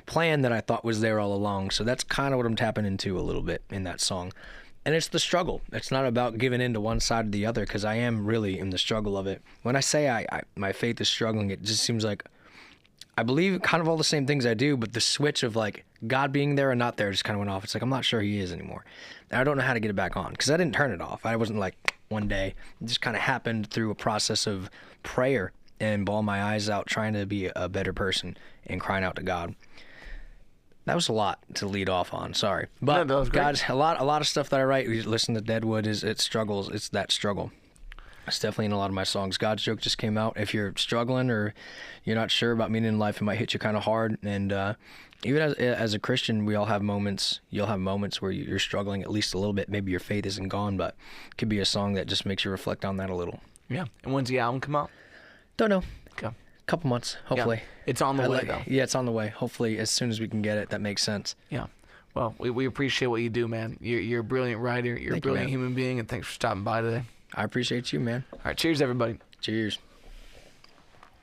Speaker 2: plan that I thought was there all along. So that's kind of what I'm tapping into a little bit in that song. And it's the struggle. It's not about giving in to one side or the other, because I am really in the struggle of it. When I say my faith is struggling, it just seems like I believe kind of all the same things I do, but the switch of like God being there and not there just kind of went off. It's like, I'm not sure he is anymore. And I don't know how to get it back on, because I didn't turn it off. I wasn't like one day. It just kind of happened through a process of prayer and bawling my eyes out, trying to be a better person and crying out to God. That was a lot to lead off on. Sorry, but
Speaker 1: no,
Speaker 2: God's a lot of stuff that I write. You listen to Deadwood, it struggles. It's that struggle. It's definitely in a lot of my songs. God's Joke just came out. If you're struggling or you're not sure about meaning in life, it might hit you kind of hard. And even as a Christian, we all have moments. You'll have moments where you're struggling at least a little bit. Maybe your faith isn't gone, but it could be a song that just makes you reflect on that a little.
Speaker 1: Yeah. And when's the album come out?
Speaker 2: Don't know.
Speaker 1: Okay.
Speaker 2: Couple months, hopefully.
Speaker 1: Yeah. It's on the way, though.
Speaker 2: Yeah, it's on the way. Hopefully, as soon as we can get it, that makes sense.
Speaker 1: Yeah. Well, we appreciate what you do, man. You're a brilliant writer. You're a brilliant human being, and thanks for stopping by today.
Speaker 2: I appreciate you, man.
Speaker 1: All right. Cheers, everybody.
Speaker 2: Cheers.